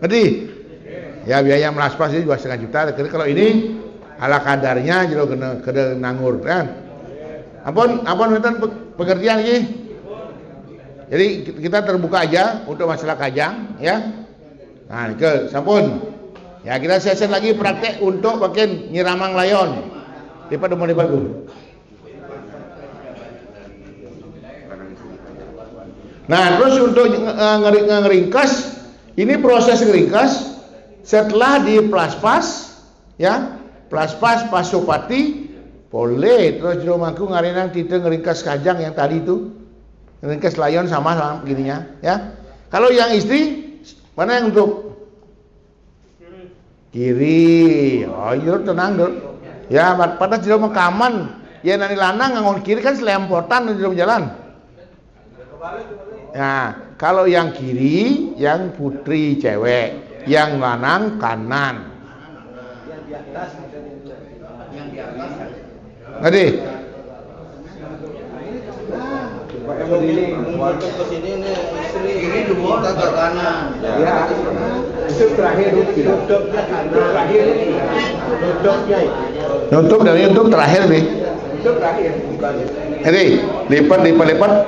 Ngerti? Ya biaya melas-pas itu 2,5 juta. Kalau ini ala kadarnya jero kena nanggur kan. Ampun minta pengertian lagi. Jadi kita terbuka aja untuk masalah kajang ya. Nah, ke sampun. Ya kita sesen lagi praktek untuk bagian nyiramang layon. Lipat dulu. Nah, terus untuk ngeringkas, ini proses ngeringkas setelah di plaspas ya, plaspas pasopati boleh terus jero mangku ngarenang tite ngeringkas kajang yang tadi itu. Ngeringkas layon sama begininya ya. Kalau yang istri mana yang untuk kiri? Oh, iya tenang dong. Ya, pada jero makaman, ya nani lanang ngangon kiri kan selempotan di dalam jalan. Nah, kalau yang kiri, yang putri cewek, yang lanang kanan. Yang di atas, yang di atas. Ngerti? Yang berdiri, waktu ke sini nih istri ini kita ke kanan. Ya, itu terakhir duduknya kanan. Terakhir duduknya itu. Nutup dari YouTube terakhir nih. Duduk terakhir bukan. Jadi lipat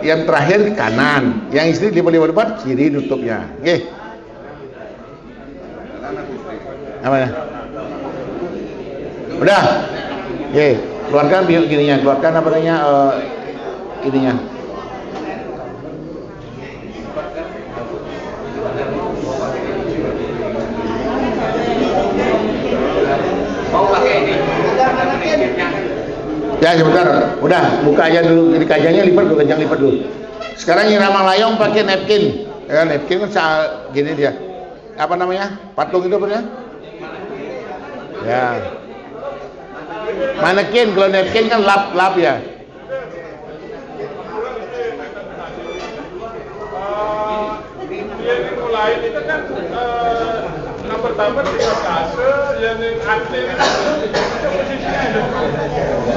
yang terakhir kanan, yang istri lipat kiri tutupnya. Oke. Apa ya? Udah. Oke, keluarkan biar gininya, keluarkan apa namanya ininya. Mau pakai ini. Ya sebentar, udah buka aja dulu, jadi kajangnya lipat dulu, kajang lipat dulu. Sekarang nyiramang layong pakai napkin, ya napkin kan gini dia, apa namanya, patung itu apa ya? Ya, manekin, kalau napkin kan lap ya. Yang mulai itu kan yang pertama di kase, yang asli itu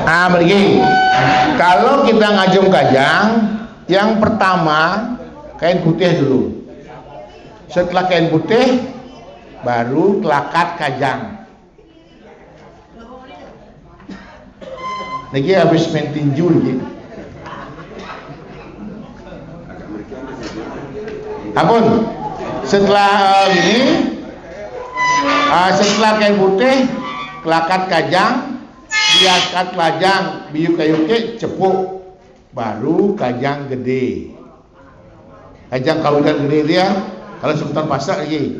Nah, begini. Kalau kita ngajum kajang, yang pertama kain putih dulu. Setelah kain putih, baru kelakat kajang. Lagi habis main tinju lagi. Ampun. Setelah ini, setelah kain putih, kelakat kajang. Diangkat kajang, biuk kayuke cepuk, baru kajang gede. Kajang kawitan gede dia, kalau sebentar pasak lagi.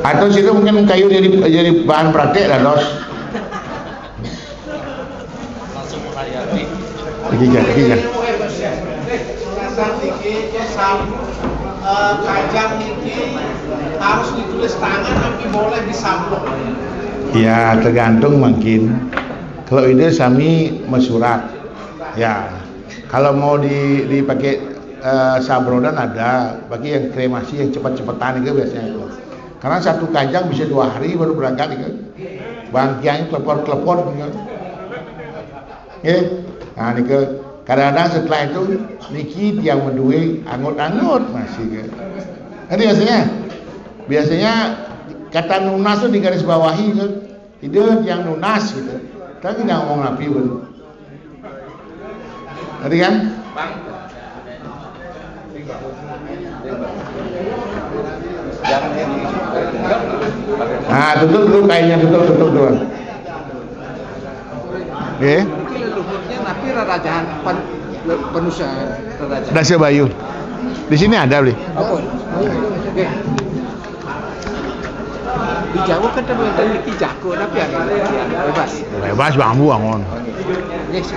Atau situ mungkin kayu jadi bahan praktek lah, Dos. Langsung menghayati. Begini. Kajang ini harus ditulis tangan tapi boleh disamplok. Ya, tergantung mungkin. Kalau ide sami mesurat. Ya. Kalau mau dipakai sabrodan ada, bagi yang kremasi yang cepat-cepatan itu biasanya itu. Karena satu kajang bisa 2 hari baru berangkat itu. Bangkiannya telepon gitu. Nah, ini kadang-kadang setelah itu niki tiang mendue angut-angut masih ke. Nanti biasanya kata nunas itu di garis bawahi ke. Itu yang nunas gitu. Tapi tidak ngomong api betul. Ngerti kan? Nah, tutup dulu kainnya, tutup dulu. Oke. Leluhurnya napi rarajahan penusa rarajahan. Dasa Bayu. Di sini ada beli. Apa? Oke. Di Jawa kan dari iki jago napi ada bebas. Bebas bambu angon. Yes.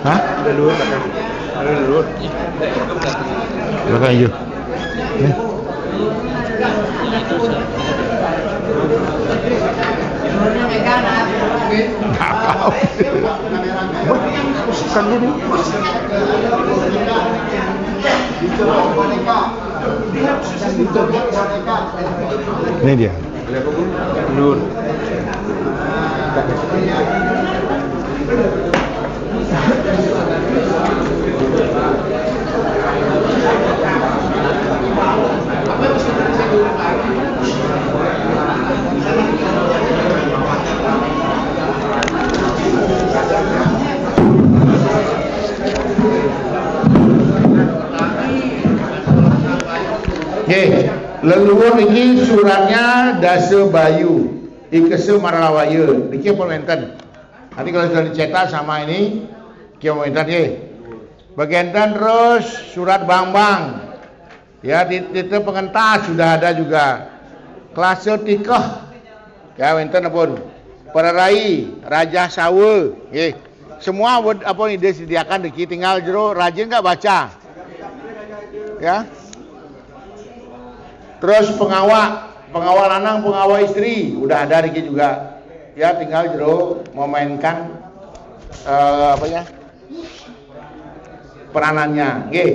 Hah? Leluhur belakang. Leluhur. Belakang hijau. Nih. Kan dulu. Ini dia. Leluhur. Leluhur ini suratnya Dasa Bayu Ikese Marawaya. Niki apa menten? Nanti kalau sudah dicetak sama ini kia menten ye. Bagian terus surat Bambang. Ya, itu pengentas sudah ada juga. Klase tikah. Ya, menten pun. Pererai, Raja Sawe. Nggih. Semua apa ini disediakan niki, tinggal jero rajin enggak baca. Ya. Terus pengawal lanang, pengawal istri, udah ada Riki juga. Ya, tinggal jero memainkan peranannya. Nggih.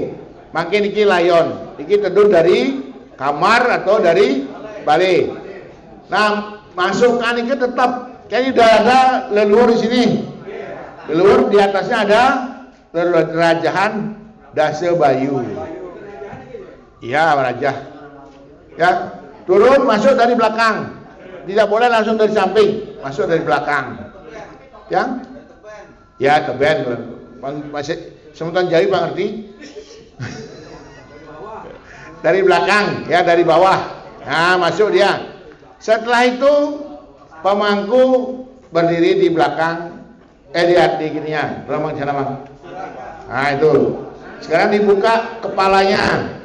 Makin iki layon. Iki teduh dari kamar atau dari balai. Nah, masukkan iki tetap kayaknya udah ada leluhur di sini. Leluhur di atasnya ada leluhur Rajahan Dasa Bayu. Iya, Raja. Ya, turun masuk dari belakang. Tidak boleh langsung dari samping, masuk dari belakang. Ya? Ya, teben. Masih semutan jari Pak ngerti? Dari belakang, ya dari bawah. Nah, masuk dia. Setelah itu pemangku berdiri di belakang di ginian. Ramang sana, Bang. Nah, itu. Sekarang dibuka kepalanya.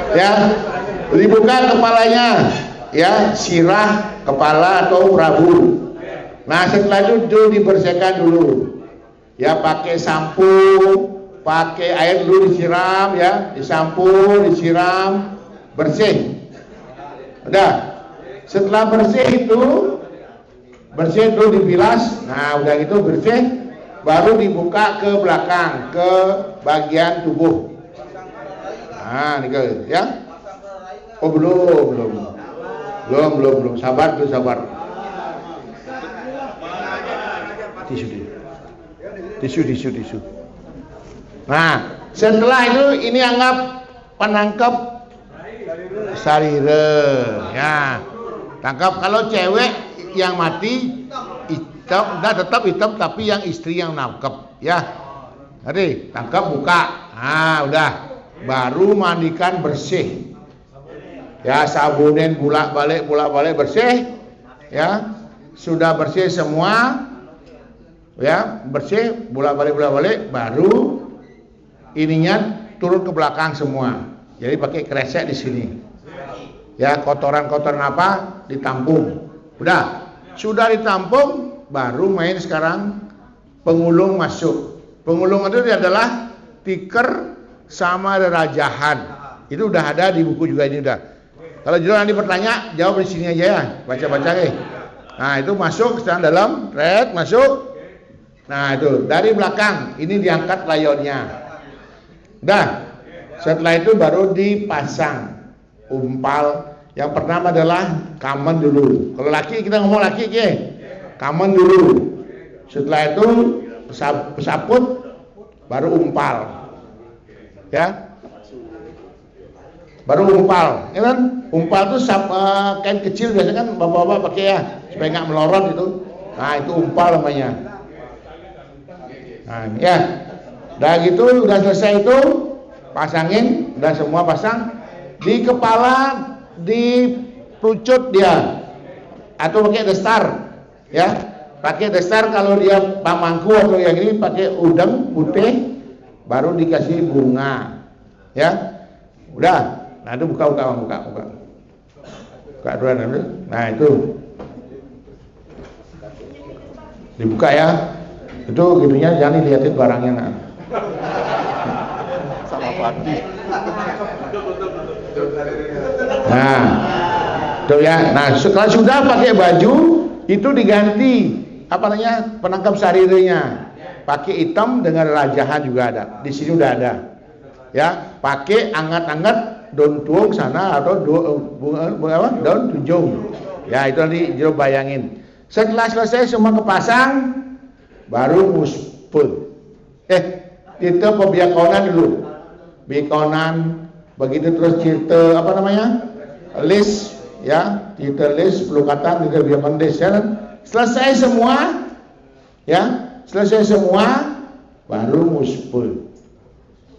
Ya, dibuka kepalanya, ya, sirah, kepala atau prabu. Nah, setelah itu dibersihkan dulu. Ya, pakai sampo, pakai air dulu disiram, ya, disampo, disiram, bersih. Udah. Setelah bersih itu dibilas. Nah, udah gitu bersih, baru dibuka ke belakang, ke bagian tubuh. Nah, ini ya. Oh, belum. Sabar. Tisu. Nah, setelah itu ini anggap penangkap sarire. Ya. Tangkap kalau cewek yang mati hitam, tetap hitam tapi yang istri yang nangkep, ya. Tadi tangkap buka. Nah, udah. Baru mandikan bersih. Ya, sabunin bolak-balik bersih. Ya. Sudah bersih semua. Ya, bersih bolak-balik baru ininya turun ke belakang semua. Jadi pakai kresek di sini. Ya, kotoran-kotoran apa ditampung. Udah. Sudah ditampung, baru main sekarang pengulung masuk. Pengulung itu adalah tiker sama rerajahan. Itu udah ada di buku juga ini udah. Kalau juga nanti bertanya, jawab di sini aja ya. Baca-baca nih. Nah, itu masuk sekarang dalam, red masuk. Nah, itu dari belakang ini diangkat layonnya. Udah. Setelah itu baru dipasang umpal. Yang pertama adalah kamen dulu. Kalau laki kita ngomong laki kamen dulu. Setelah itu pesaput baru umpal. Ya. Baru umpal. Ya kan? Umpal itu kain kecil biasanya kan bapak-bapak pakai ya supaya nggak melorot itu. Nah, itu umpal namanya. Nah, ya. Udah gitu, udah selesai itu pasangin, udah semua pasang di kepala, di pucut dia atau pakai destar ya, pakai destar. Kalau dia pamangku atau yang ini pakai udang putih, baru dikasih bunga ya. Udah, nah itu buka dua. Nah itu dibuka ya, itu gitunya jangan dilihatin barangnya nah. Sama Fandi. Nah, tuh ya. Nah, setelah sudah pakai baju itu diganti apa namanya penangkap sarirnya, pakai hitam dengan rajahan juga ada. Di sini udah ada. Ya, pakai anget-anget daun tuung sana atau daun tunjung. Ya, itu nanti jauh bayangin. Setelah selesai semua kepasang, baru muspel. Itu pembiakonan dulu. Bikonan, begitu terus cerita apa namanya? List ya, cerita list pelukatan juga biakan list ya. Selesai semua ya, baru muspel.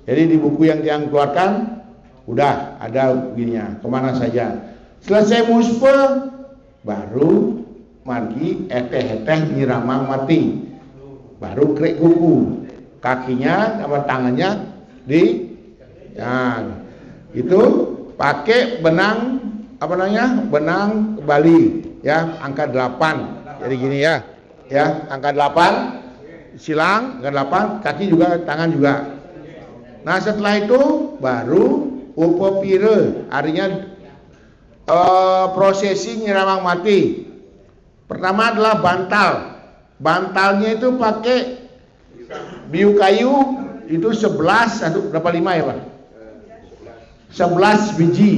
Jadi di buku yang keluarkan udah ada begininya, kemana saja. Selesai muspel baru margi eteh-eteh nyiramang mati. Baru krek kuku. Kakinya sama tangannya di ya, itu pakai benang apa namanya? Benang Bali ya, angka 8. Jadi gini ya. Ya, angka 8 silang, angka 8, kaki juga, tangan juga. Nah, setelah itu baru upopire, artinya prosesi nyiramang mati. Pertama adalah bantal. Bantalnya itu pakai biu kayu itu 11 atau berapa 5 ya Pak? 11 biji.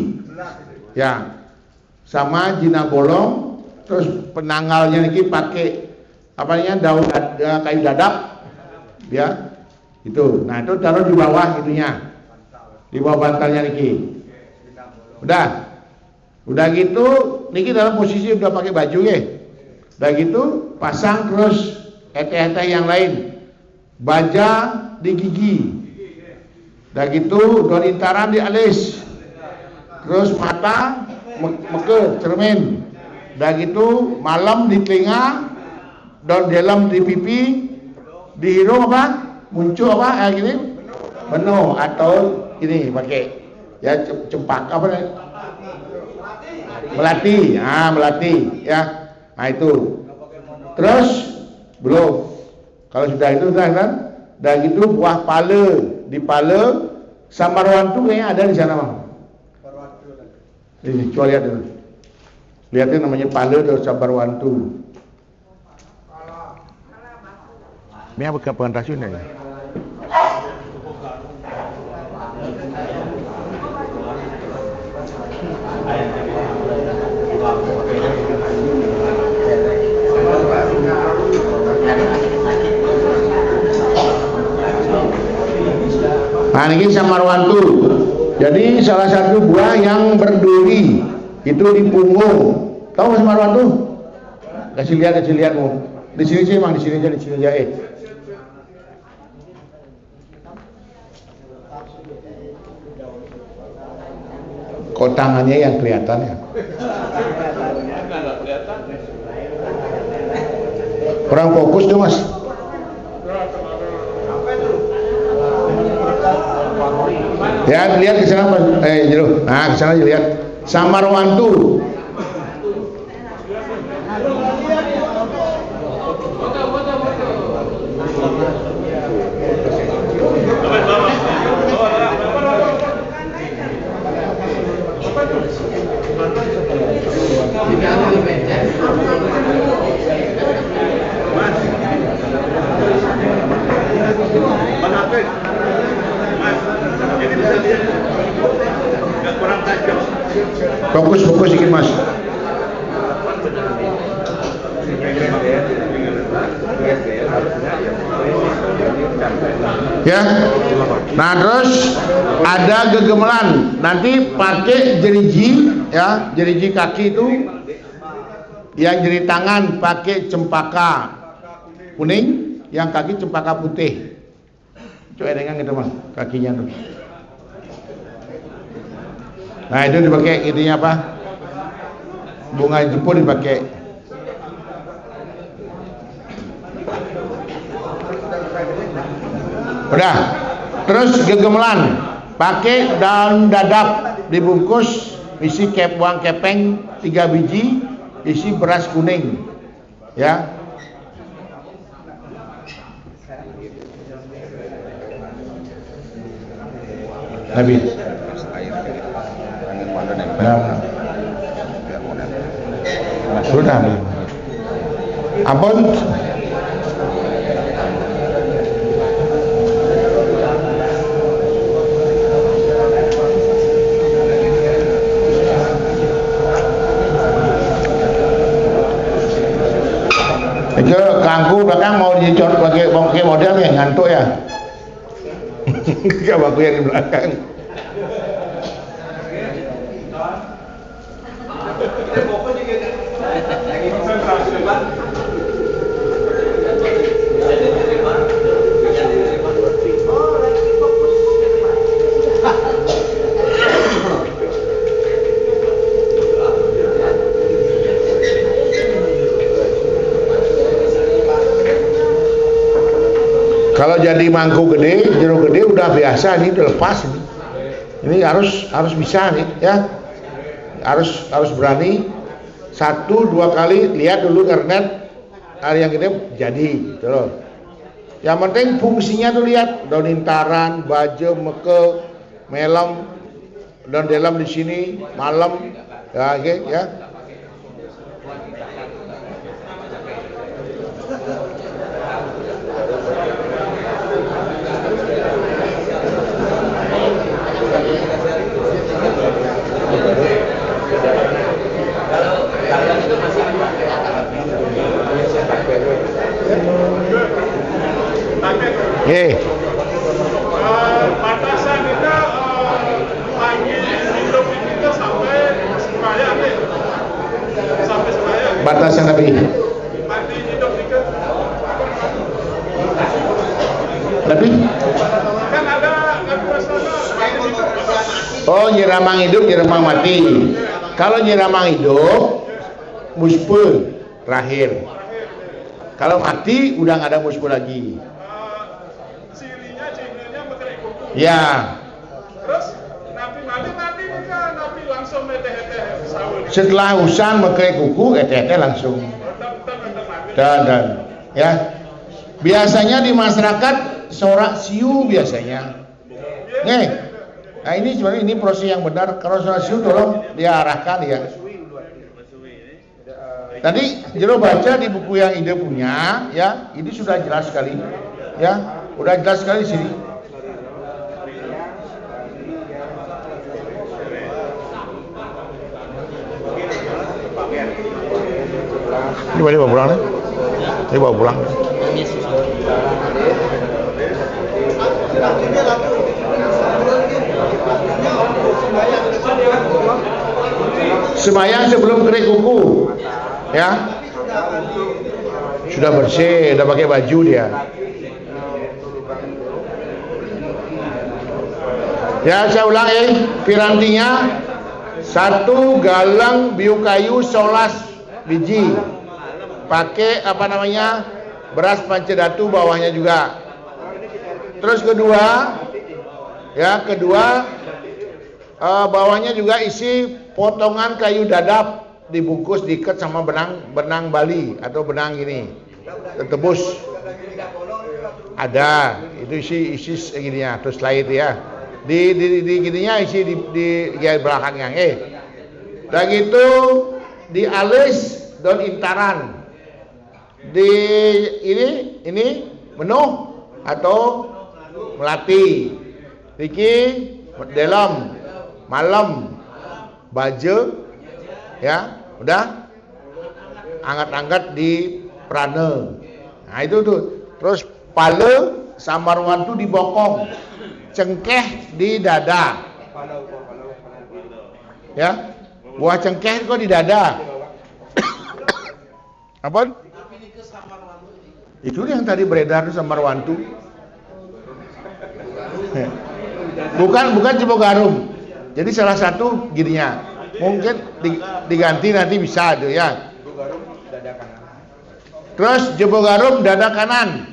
Ya. Sama jina bolong, terus penanggalnya ini pakai apa namanya? Daun kayu dadap. Ya. Itu. Nah, itu taruh di bawah itunya. Di bawah bantalnya niki. Udah. Udah gitu, niki dalam posisi udah pakai baju ya. Udah gitu, pasang terus eteh-eteh yang lain. Baja di gigi. Udah gitu, daun intaran di alis. Terus mata meke cermin. Udah gitu, malam di telinga, daun dalam di pipi, di hidung apa? Muncul apa? Gini. Beno atau ini pakai ya cempak apa nih? Melati. Ah, melati ya. Nah, itu. Terus belum. Kalau sudah itu kan, dah gitu buah pala, di pala Samarwantu kayaknya ada di sana Bang. Ini coba lihat dulu. Lihatin namanya pala atau Samarwantu. Ini apa pengantasun ya? Nah, ini Samarwantu. Jadi salah satu buah yang berduri itu di punggung. Tahu Samarwantu? Kasih lihatmu. Di sini sih Bang, di sini aja. Kok tangannya yang kelihatan ya? Nggak kelihatan. Kurang fokus tuh mas. Ya lihat ke sana mas. Jero. Nah ke sana lihat. Samarwantu. Fokus sedikit mas. Ya. Nah terus ada gegemelan. Nanti pakai jeriji, ya jeriji kaki itu. Yang jari tangan pakai cempaka kuning, yang kaki cempaka putih. Coba dengan gitu mas, kakinya tuh. Nah itu dipakai itunya apa? Bunga jempol dipakai. Udah. Terus gegemelan, pakai daun dadap dibungkus, isi buang kepeng 3 biji, isi beras kuning, ya. Nabi. Sudah. Ampun. Itu kangku belakang mau dicor pakai model yang ngantuk ya. Gak baku yang di belakang. Kalau jadi mangkuk gede, jeruk gede udah biasa nih, udah lepas ini. Ini harus bisa nih, ya. Harus berani. 1-2 kali lihat dulu internet, ada yang gede jadi gitu loh. Yang penting fungsinya tuh lihat daun intaran, baje, meke, melem, daun dalam di sini, malam, ya, oke, ya. Batasan kita pagi hidup kita sampai sembahyang nih, sampai sembahyang. Batasan Nabi. Mati hidup kita. Nabi. Kan ada masalah. Oh nyiramang hidup, nyiramang mati. Kalau nyiramang hidup, muspul terakhir. Kalau mati udah nggak ada muspul lagi. Cirinya pakai kuku. Ya. Terus Nabi mati kan Nabi langsung meteh-meteh sawul. Setelah usan pakai kuku, eteh langsung. Dan ya. Biasanya di masyarakat sorak siu biasanya. Nih. Nah ini sebenarnya ini proses yang benar. Kalau sorak siu tolong diarahkan ya. Tadi Jero baca di buku yang Ide punya, ya, ini sudah jelas sekali, ya, udah jelas sekali di sini. Ini bawa pulang nih, ini bawa pulang. Sembahyang sebelum kering kuku. Ya, sudah bersih, udah pakai baju dia. Ya, saya ulang pirantinya 1 galang biu kayu 11 biji. Pakai apa namanya? Beras pancadatu bawahnya juga. Terus kedua bawahnya juga isi potongan kayu dadap dibungkus diikat sama benang Bali atau benang ini tertebus. Ada itu isi gininya terus slide ya. Di gininya isi di belakangnya. Dan gitu dialis daun intaran. Di ini menuh atau melati. Iki dalam malam baja ya, udah angkat-angkat di prana. Nah itu tuh. Terus pala samar wantu dibokong, cengkeh di dada. Ya, buah cengkeh kok di dada. Apa? Itu yang tadi beredar tuh samar wantu. Bukan jebo garum. Jadi salah satu gininya. Mungkin diganti nanti bisa tuh ya. Terus jebo garum dada kanan.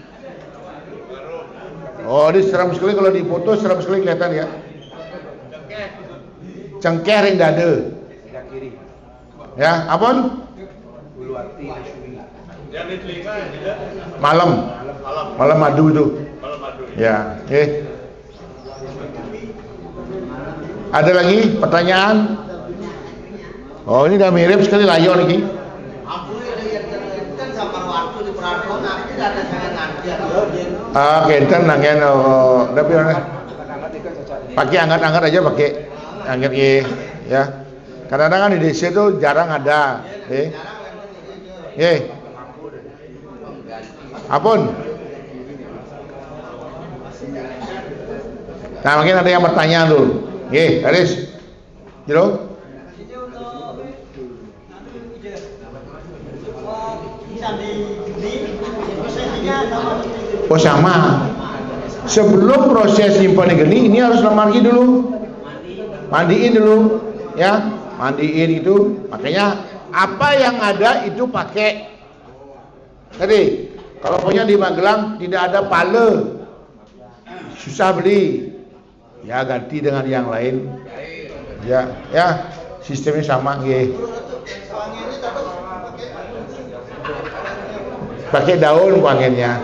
Oh, ini seram sekali kalau dipoto, seram sekali kelihatan ya. Cengkeh ring dada. Ya, apa? Yang di telinga juga. Malam madu itu. Ya, Ada lagi pertanyaan? Oh, ini udah mirip sekali layon ini. Kenten nangen tapi pakai angkat-angkat aja pakai angkat ya. Kadang-kadang kan di desa itu jarang ada. Apun. Nah, mungkin ada yang bertanya tuh. Aris. Jero. Oh sama. Sebelum proses simpan geni ini harus lemari dulu. Mandiin dulu, ya. Mandiin itu. Makanya apa yang ada itu pakai. Tadi kalau punya di Magelang tidak ada pala, susah beli. Ya ganti dengan yang lain. Ya, sistemnya sama pakai daun wanginya.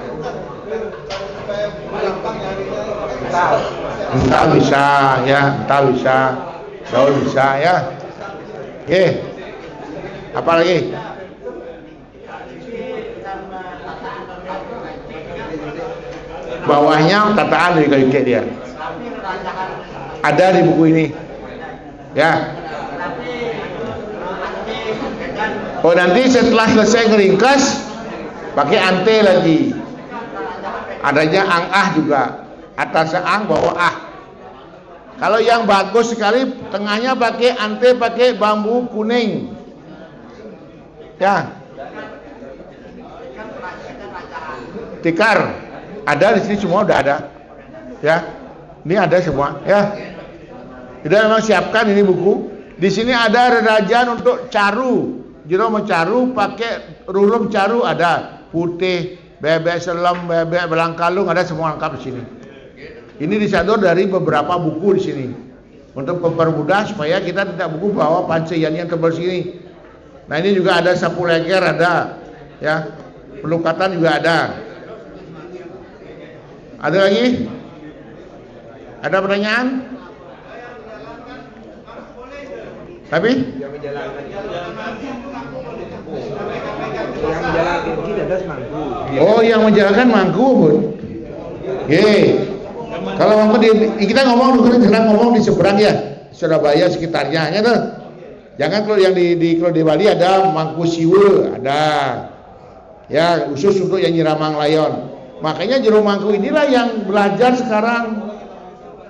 Entah bisa, daun bisa ya. Apa lagi? Bawahnya tataan dari kayu dia. Ada di buku ini. Ya. Oh, nanti setelah selesai ngeringkas pakai ante lagi. Adanya ang juga. Atasnya ang, bawah ah. Kalau yang bagus sekali tengahnya pakai ante, pakai bambu kuning. Ya. Tikar. Ada di sini semua udah ada. Ya. Ini ada semua, ya. Kita memang siapkan ini buku. Di sini ada rerajan untuk caru. Jero mencaru pakai rurum caru ada. Putih, bebek selam, bebek belangkalung ada semua lengkap di sini. Ini disadur dari beberapa buku di sini. Untuk mempermudah supaya kita tidak buku bawa panceian yang tebal sini. Nah, ini juga ada sapu leger ada. Ya. Pelukatan juga ada. Ada lagi? Ada pertanyaan? Tapi? Yang menjalankan tidak mangku. Oh, yang menjalankan mangku, Bun. Kalau mangku kita ngomong sekarang ngomong di seberang ya, Surabaya sekitarnya, ya tuh. Jangan kalau yang kalau di Bali ada mangku siwe, ada. Ya, khusus untuk yang nyiramang layon. Makanya jero mangku inilah yang belajar sekarang.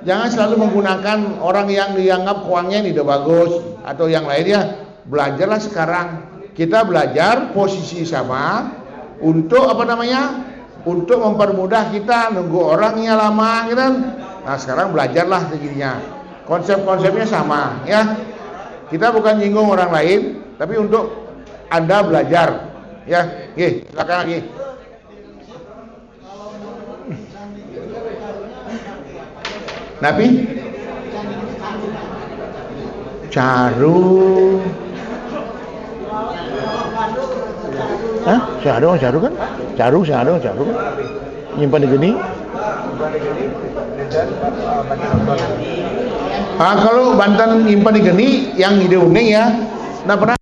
Jangan selalu menggunakan orang yang dianggap kuangnya tidak bagus atau yang lainnya. Belajarlah sekarang. Kita belajar posisi sama untuk apa namanya? Untuk mempermudah kita nunggu orangnya lama, gitu kan? Nah sekarang belajarlah begininya. Konsep-konsepnya sama ya. Kita bukan nyinggung orang lain, tapi untuk Anda belajar. Ya, silakan lagi. Nabi Jaru. Hah? Jaru kan? Jaru kan? Nyimpan di gini. Kalau Banten nyimpan di geni yang ide unik ya. Nah pernah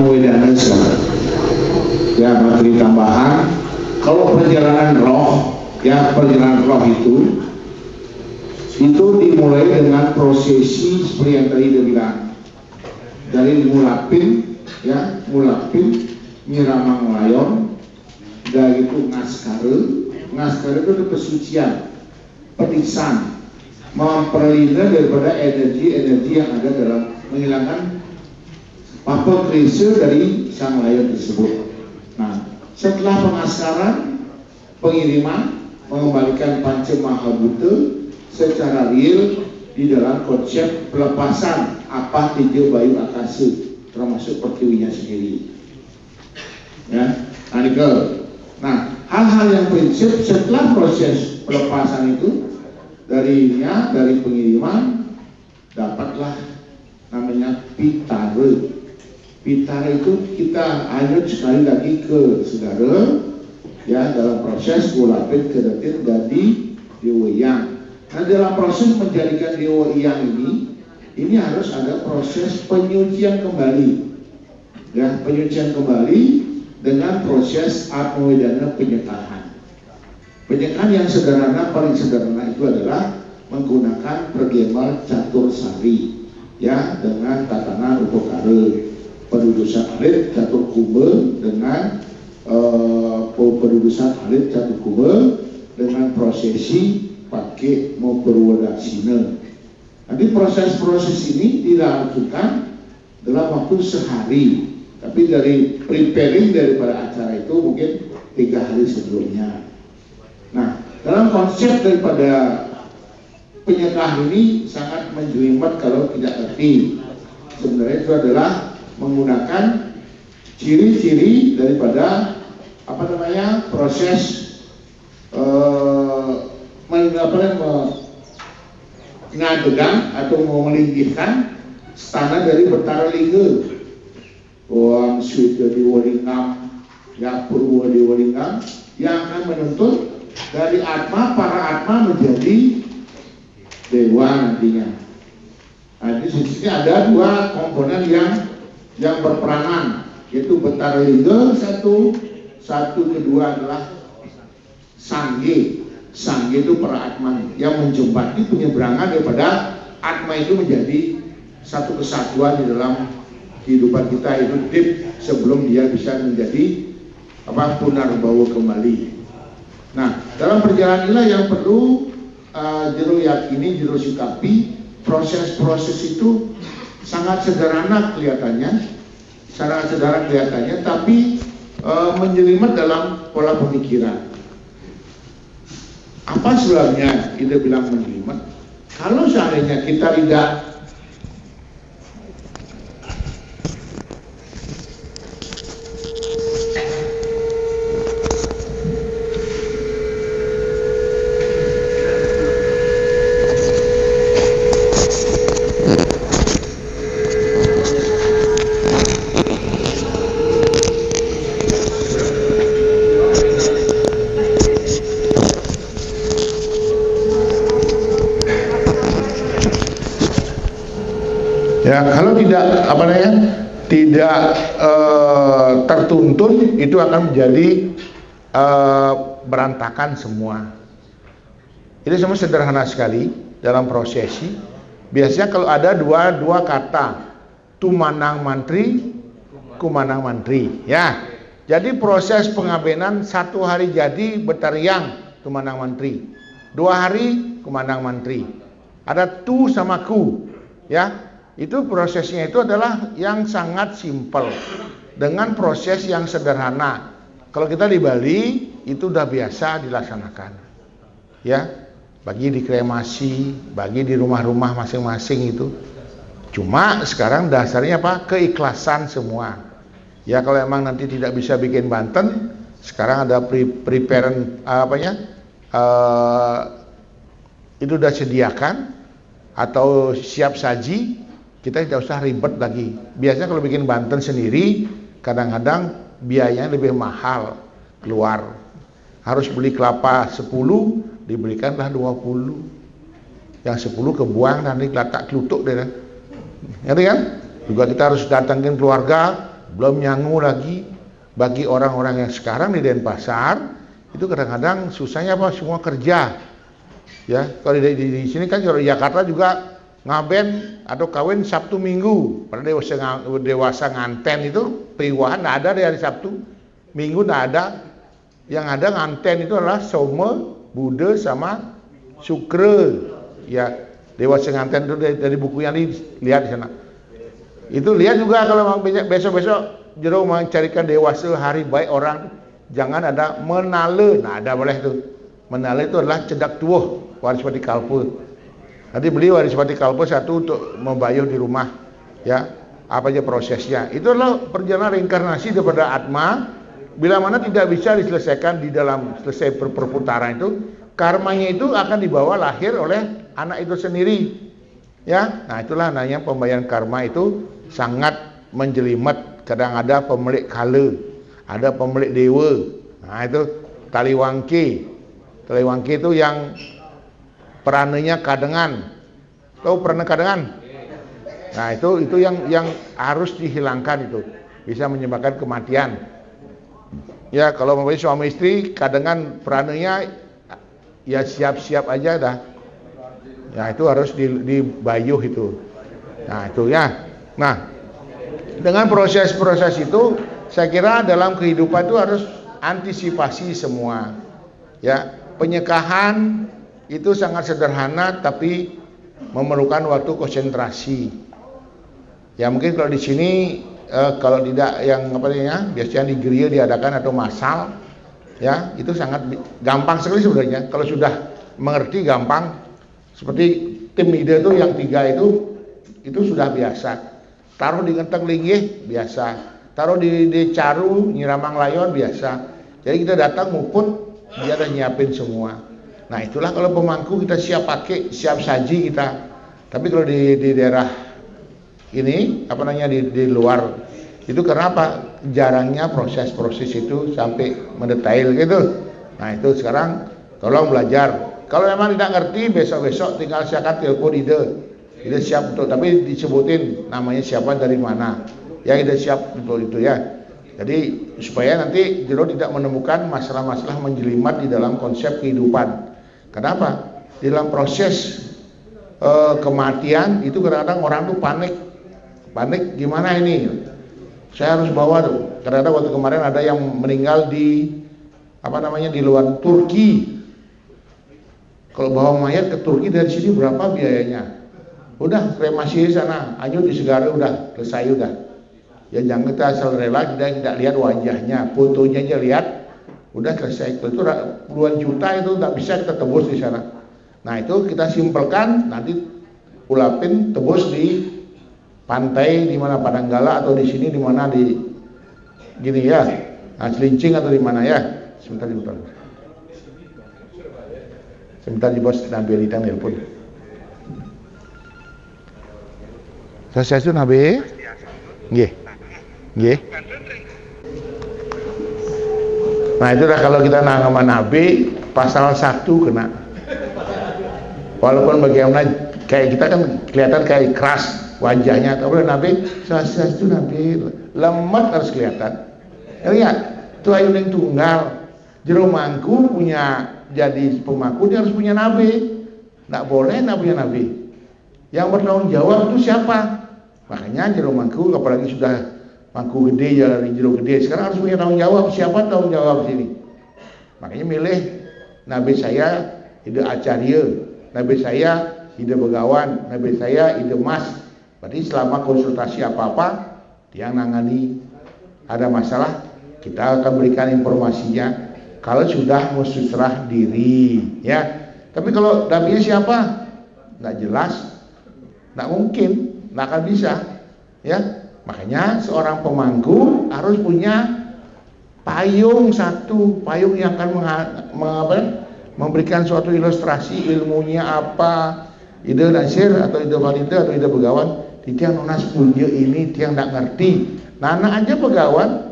Amwedana sekarang. Ya, materi tambahan. Kalau perjalanan roh, ya perjalanan roh itu dimulai dengan prosesi seperti yang tadi dia bilang, dari mulapin, ya mulapin, miramang layon, dari itu ngaskare itu pesucian, petisan, memperlindungi daripada energi-energi yang ada dalam menghilangkan apa krisis dari sang layon tersebut. Nah, setelah pengaskaran, pengiriman, mengembalikan panca mahabhuta secara real di dalam konsep pelepasan apa tiga bayu akasa, termasuk pertiwinya sendiri. Ya, nah, hal-hal yang prinsip setelah proses pelepasan itu dari pengiriman dapatlah namanya pitara. Pitara itu kita hanyut sekali lagi ke saudara, ya dalam proses gulapin ke detik jadi dewa yang. Nah, dalam proses menjadikan dewa yang ini harus ada proses penyucian kembali, ya penyucian kembali dengan proses atmawedana penyekahan. Penyekahan yang sederhana, paling sederhana itu adalah menggunakan pergemal catur sari, ya dengan tatanan upakara, pedudusan alit catur kuba dengan pedudusan alit catur kuba dengan prosesi pakai mau berwadaksina. Nanti proses-proses ini dilakukan dalam waktu sehari, tapi dari preparing daripada acara itu mungkin 3 hari sebelumnya. Nah, dalam konsep daripada penyekahan ini sangat menjelimet kalau tidak ngerti. Sebenarnya itu adalah menggunakan ciri-ciri daripada proses mengadegan atau melinggihkan stana dari Betara Lingga. Wang Suita Dewaringam, ya Purwa Dewaringam yang akan menuntut dari Atma, para Atma menjadi dewa nantinya. Nah, di sini ada 2 komponen yang berperanan, yaitu Betara Lingga satu kedua adalah Sangge. Sangge itu para Atma yang menjembati penyeberangan daripada Atma itu menjadi satu kesatuan di dalam kehidupan kita itu deep sebelum dia bisa menjadi punarbawa kembali. Nah, dalam perjalanan inilah yang perlu jero yakini, jero sikapi. Proses-proses itu sangat sederhana kelihatannya, tapi menjelimet dalam pola pemikiran. Apa sebabnya kita bilang menjelimet? Kalau seandainya kita tidak tidak tertuntun, itu akan menjadi berantakan semua. Itu semua sederhana sekali dalam prosesi. Biasanya kalau ada dua kata, tumanang mantri, kumanang mantri, ya. Jadi proses pengabenan 1 hari jadi betariang tumanang mantri, 2 hari kumanang mantri. Ada tu sama ku, ya. Itu prosesnya itu adalah yang sangat simpel dengan proses yang sederhana. Kalau kita di Bali itu udah biasa dilaksanakan, ya, bagi di kremasi, bagi di rumah-rumah masing-masing itu. Cuma sekarang dasarnya apa? Keikhlasan semua. Ya, kalau emang nanti tidak bisa bikin Banten, sekarang ada prepare itu udah sediakan atau siap saji. Kita tidak usah ribet lagi. Biasanya kalau bikin Banten sendiri, kadang-kadang biayanya lebih mahal keluar. Harus beli kelapa 10, dibelikanlah 20. Yang 10 kebuang, nanti letak kelutuk deh. Ngerti kan? Juga kita harus datangin keluarga, Belum nyangu lagi bagi orang-orang yang sekarang di Denpasar itu kadang-kadang susahnya apa? Semua kerja. Ya, kalau di sini kan kalau di Jakarta juga ngaben atau kawin Sabtu Minggu. Pada dewasa nganten itu periwahan nggak ada dari Sabtu Minggu nggak ada. Yang ada nganten itu adalah Soma, Buddha sama Sukra. Ya, dewasa nganten itu dari buku yang dilihat di sana. Itu lihat juga kalau besok-besok jero mencarikan dewasa hari baik orang jangan ada menale. Nah, ada boleh tuh. Menale itu adalah cedak tuuh Warispati Kalpa. Nanti beli Warispati Kalpa satu untuk membayar di rumah. Ya, apa aja prosesnya. Itu adalah perjalanan reinkarnasi daripada Atma. Bila mana tidak bisa diselesaikan di dalam selesai perputaran itu, karmanya itu akan dibawa lahir oleh anak itu sendiri. Ya, nah itulah namanya pembayaran karma itu sangat menjelimet. Kadang ada pemilik kala, ada pemilik dewa. Nah itu taliwangke. Taliwangke itu yang perananya kadengan. Tahu peranan kadengan? Nah itu yang harus dihilangkan itu. Bisa menyebabkan kematian. Ya kalau mempunyai suami istri kadengan perananya ya siap-siap aja dah. Ya itu harus dibayuh itu. Nah itu ya. Nah dengan proses-proses itu saya kira dalam kehidupan itu harus antisipasi semua. Ya penyekahan itu sangat sederhana tapi memerlukan waktu konsentrasi. Ya mungkin kalau di sini kalau tidak yang apa namanya biasanya di gereja diadakan atau masal, ya itu sangat gampang sekali sebenarnya. Kalau sudah mengerti gampang. Seperti tim ide itu yang 3 itu sudah biasa. Taruh di ngenteng linggih biasa. Taruh di caru nyiramang layon biasa. Jadi kita datang muput dia udah nyiapin semua. Nah itulah kalau pemangku kita siap pakai, siap saji kita. Tapi kalau di daerah ini apa namanya di luar itu kenapa jarangnya proses-proses itu sampai mendetail gitu. Nah itu sekarang tolong belajar. Kalau memang tidak ngerti besok-besok tinggal silakan telepon ide siap untuk, tapi disebutin namanya siapa dari mana. Ya ide siap untuk itu ya. Jadi supaya nanti jero tidak menemukan masalah-masalah menjelimet di dalam konsep kehidupan. Kenapa? Di dalam proses kematian itu kadang-kadang orang tuh panik gimana ini? Saya harus bawa tuh. Kadang-kadang waktu kemarin ada yang meninggal di apa namanya di luar Turki. Kalau bawa mayat ke Turki dari sini berapa biayanya? Udah kremasi di sana, ayo di Segara udah selesai udah. Ya jangan kita asal rela tidak lihat wajahnya, fotonya aja lihat, udah selesai. Itu puluhan juta itu nggak bisa kita tebus di sana. Nah itu kita simpelkan, nanti ulapin tebus di pantai di mana Padanggala atau di sini di mana di gini ya, nah Cilincing atau di mana ya. Sebentar diputar. Sebentar di bos Nabi Litang nelpon. Saya itu Nabi. Nggih. Nggih. Nah itu dah kalau kita nama Nabi pasal 1 kena. Walaupun bagaimana kayak kita kan kelihatan kayak keras wajahnya, tapi Nabi saya itu Nabi lemot harus kelihatan. Lihat, itu ayu yang tunggal. Jero mangku punya jadi pemangku dia harus punya Nabi. Nggak boleh nggak punya Nabi. Yang bertanggung jawab itu siapa? Makanya jero mangku apalagi sudah mangku gede ya dari jero gede sekarang harus punya tanggung jawab. Siapa tanggung jawab sini? Makanya milih Nabi saya ide Acarya, Nabi saya ide Begawan, Nabi saya ide Mas. Berarti selama konsultasi apa-apa dia nangani ada masalah kita akan berikan informasinya. Kalau sudah berserah diri, ya. Tapi kalau nabinya siapa? Nggak jelas, nggak mungkin, nggak akan bisa, ya. Makanya seorang pemangku harus punya payung satu, payung yang akan memberikan suatu ilustrasi ilmunya apa, ide nasir atau ide wanita atau ide begawan. Tiang nunas punya ini tiang nggak ngerti. Nana aja begawan.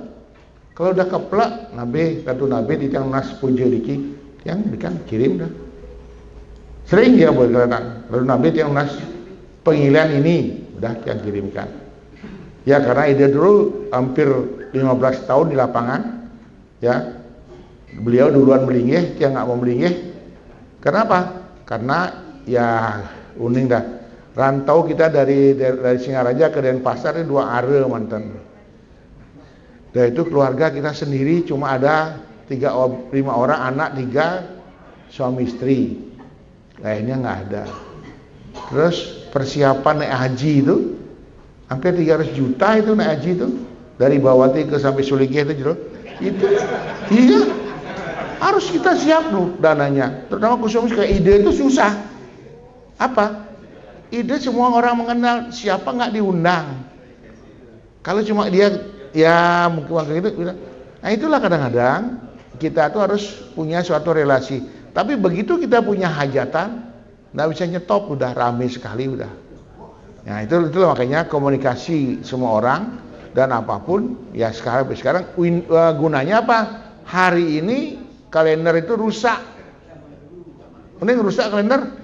Kalau udah keplak Nabi, ratu Nabi di tiang nas puja diki, tiang bikin kirim dah. Sering dia berkata, ratu Nabi tiang nas pengilian ini, udah tiang kirimkan. Ya, karena ide dulu hampir 15 tahun di lapangan, ya. Beliau duluan melingih, dia nggak mau melingih. Kenapa? Karena ya uning dah. Rantau kita dari Singaraja ke Denpasar ini 2 are mantan. Dan itu keluarga kita sendiri cuma ada 5 orang, anak 3, suami istri. Lainnya nggak ada. Terus persiapan naik haji itu hampir 300 juta itu naik haji itu, dari Bawati ke sampai Suligih itu iya, harus kita siap loh dananya. Terutama khusus kayak ide itu susah. Apa? Ide semua orang mengenal, siapa nggak diundang. Kalau cuma dia ya mungkin gitu. Nah itulah kadang-kadang kita tuh harus punya suatu relasi. Tapi begitu kita punya hajatan, nggak bisa nyetop, udah rame sekali udah. Nah itulah makanya komunikasi semua orang dan apapun ya sekarang gunanya apa? Hari ini kalender itu rusak. Mending rusak kalender.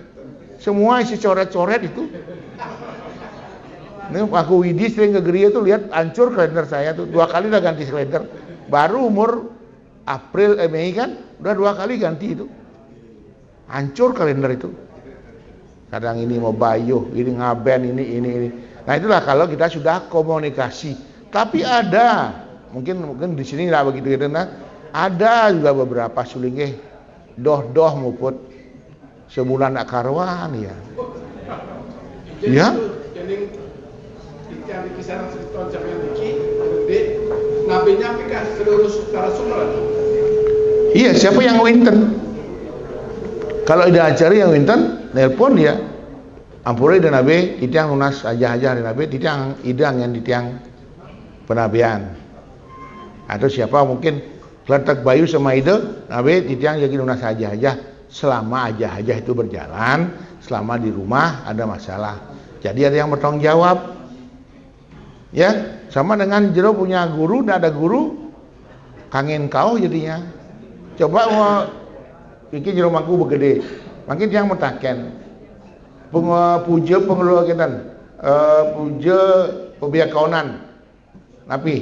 Semua isi coret-coret itu. Ini aku Widi sering ke gereja tuh lihat hancur kalender saya tuh. 2 kali udah ganti kalender. Baru umur Mei kan udah 2 kali ganti itu. Hancur kalender itu. Kadang ini mau bayuh, ini ngaben, ini. Nah itulah kalau kita sudah komunikasi. Tapi ada, mungkin di sini nggak begitu gitu. Nah, ada juga beberapa Suligih doh muput sebulan nak karuan ya. Ya. Jadi yang kisaran sekitar jam yang diki, gede, nabinya apakah seluruh narasumber? Iya, siapa yang winten? Kalau ada acara yang winten, nelpon dia. Ampura ida nabe, titiang lunas aja hari nabe, titiang idang yang titiang penabian. Atau siapa mungkin letak bayu sama ide, nabe titiang jadi lunas aja. Selama aja itu berjalan, selama di rumah ada masalah. Jadi ada yang bertanggung jawab. Ya, sama dengan jero punya guru, ndak ada guru, kangen kau jadinya. Coba mau iki jero mangku begede. Makin yang mentaken. Puja pengelola kita. Puja pebiakaonan. Napi.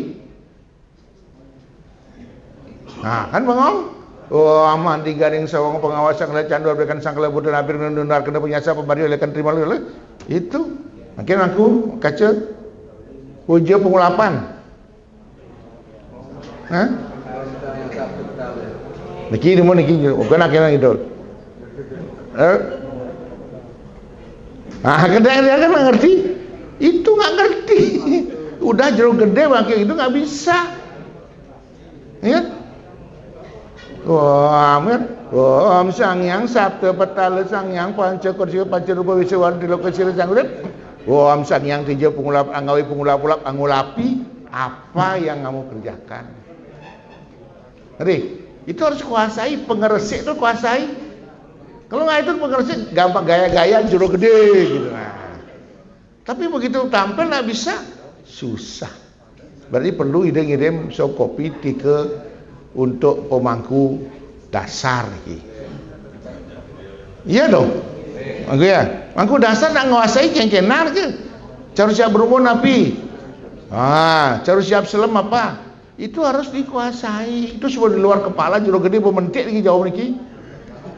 Nah, kan bangong. Oh, aman di garing sawang pengawasan oleh candu berikan sangkala budan hampir menundar kena punya siapa bari oleh kan terima oleh. Itu. Makin aku kaca puja pengulapan. Hah? Niki bukan akhirnya gitu. Nah, kedai dia kan nggak ngerti. Itu nggak ngerti. Udah jeruk gede bangkit itu nggak bisa. Ya? Om Sangyang Sabda Petala Sangyang Panca Kursi Panca Rupa Wisewar di lokasi Sanggurip. Om Sangyang Tiga Pengulap Angawi Pengulap Angulapi. Apa yang kamu kerjakan? Ngerti? Itu harus kuasai, pengeresik itu kuasai. Kalau nggak itu pengeresik gampang gaya-gaya jeruk gede gitu. Nah. Tapi begitu tampil nggak bisa, susah. Berarti perlu ngirim kopi ke untuk pemangku dasar nih. Iya dong. Mangku ya. Mangku dasar nak nguasai cengkenar ke. Cara siap berumur napi. Cara siap selam apa? Itu harus dikuasai. Itu semua di luar kepala jeruk gede pementik lagi jauh niki.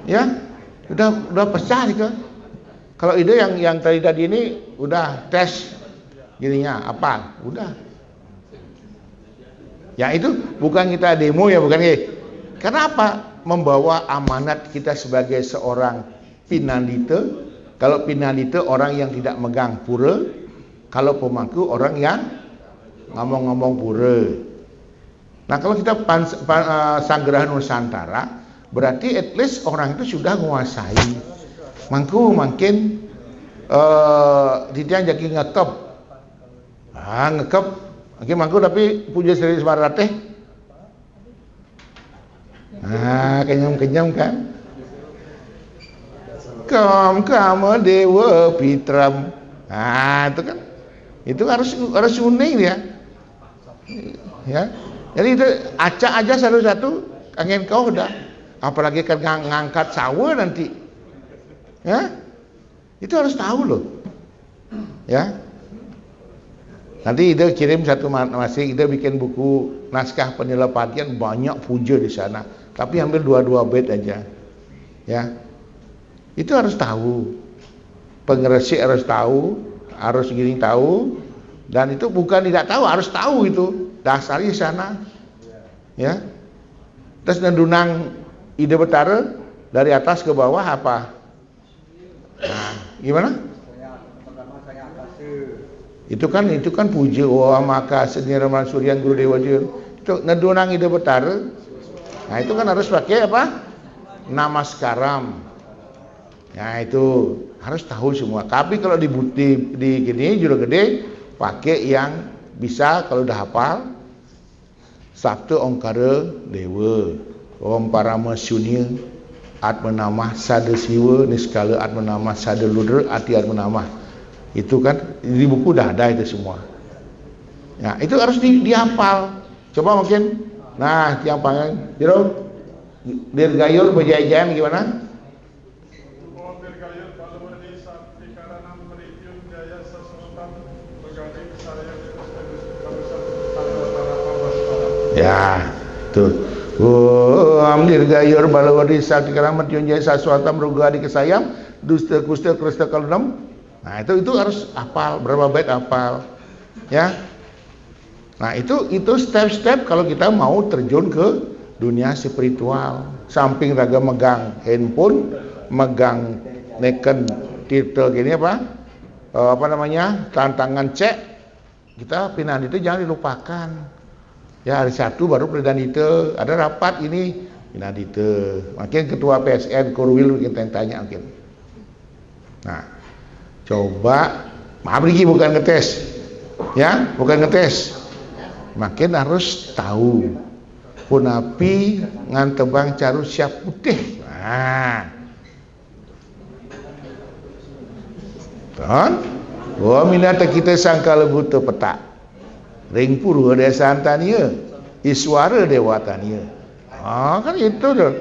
Ya. Udah pecah nih ke. Kalau ide yang tadi ini udah tes gininya apa? Udah. Ya itu bukan kita demo ya, bukan ya. Kenapa? Membawa amanat kita sebagai seorang pinandita. Kalau pinandita orang yang tidak megang pura, kalau pemangku orang yang ngomong-ngomong pura. Nah kalau kita Sanggerahan Nusantara, berarti at least orang itu sudah menguasai. Mangku makin dia jadi ngekep. Ngekep. Oke, mangku tapi puja Sri Semarateh. Kenyam-kenyam kan. Kamu dewa pitram. Itu kan. Itu harus unik ya. Ya. Jadi itu acak aja satu-satu kangen kau udah. Apalagi kan ngangkat sawo nanti. Ya. Itu harus tahu loh. Ya. Nanti Ida kirim satu masing, Ida bikin buku naskah penyelapatian, banyak puja di sana. Tapi ambil 2 bait aja. Ya. Itu harus tahu. Pengeresik harus tahu, harus gini tahu, dan itu bukan tidak tahu, harus tahu itu. Dasarnya di sana. Ya. Terus nendunang Ida Betara dari atas ke bawah apa? Nah, gimana? Itu kan puja wa maka seniraman suryan guru dewa jur. Itu nendunang Ida Betara. Nah, itu kan harus pakai apa? Namaskaram. Nah, itu harus tahu semua. Tapi kalau di gini juru gede pakai yang bisa kalau udah hafal. Sabtu Ongkara Dewa, Om Parama Sunya, Atmanamah Sada Siwa, Niskala Atmanamah Sada Ludra, Ati Atmanamah. Itu kan di buku udah ada itu semua. Ya, itu harus dihafal. Coba mungkin. Nah, yang panggil Jero Dirgayur Berjaya-jaya gimana? Ya, tuh. Om Dirgayur Balawadi Sakti Karamat Yunjaya Saswatam Rugadi Kesayam Dusta Kusta Krista Kalunam. Nah, itu harus hafal, berapa bait hafal. Ya. Nah, itu step-step kalau kita mau terjun ke dunia spiritual. Samping raga megang handphone, megang neken titel gini apa namanya, tantangan cek, kita pindah itu jangan dilupakan. Ya, hari Sabtu baru pindah itu, ada rapat ini pindah itu. Makin ketua PSN Korwil kita yang tanya mungkin. Nah, coba maaf lagi bukan ngetes. Ya, bukan ngetes. Makin harus tahu punapi ngantebang caru siap putih. Nah, kan? Wah, minata kita sangka lebu tu petak. Ring puru desa antania, iswara dewatania. Ah, kan itu tuh.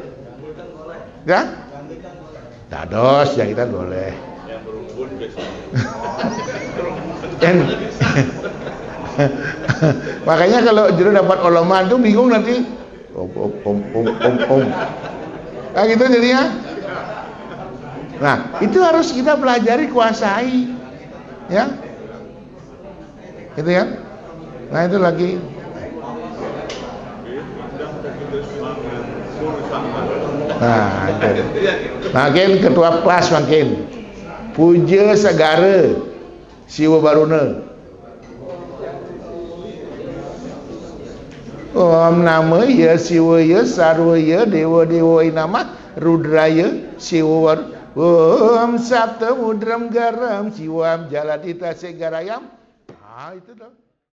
Ya? Dados yang kita boleh. Yang berumpun biasanya. Makanya kalau juru dapat oloman tuh bingung nanti. Om. Nah, gitu jadinya. Nah, itu harus kita pelajari, kuasai. Ya. Gitu ya. Nah, itu lagi. Nah, itu. Makin ketua kelas makin. Puja Sagara Siwa Baruna. Om nama ya Siwa ya Sarwa ya Dewa Dewa Inama Rudraya Siwa Om Sabta Mudram Garam Siwam Jaladita Segarayam. Ah, itu dah.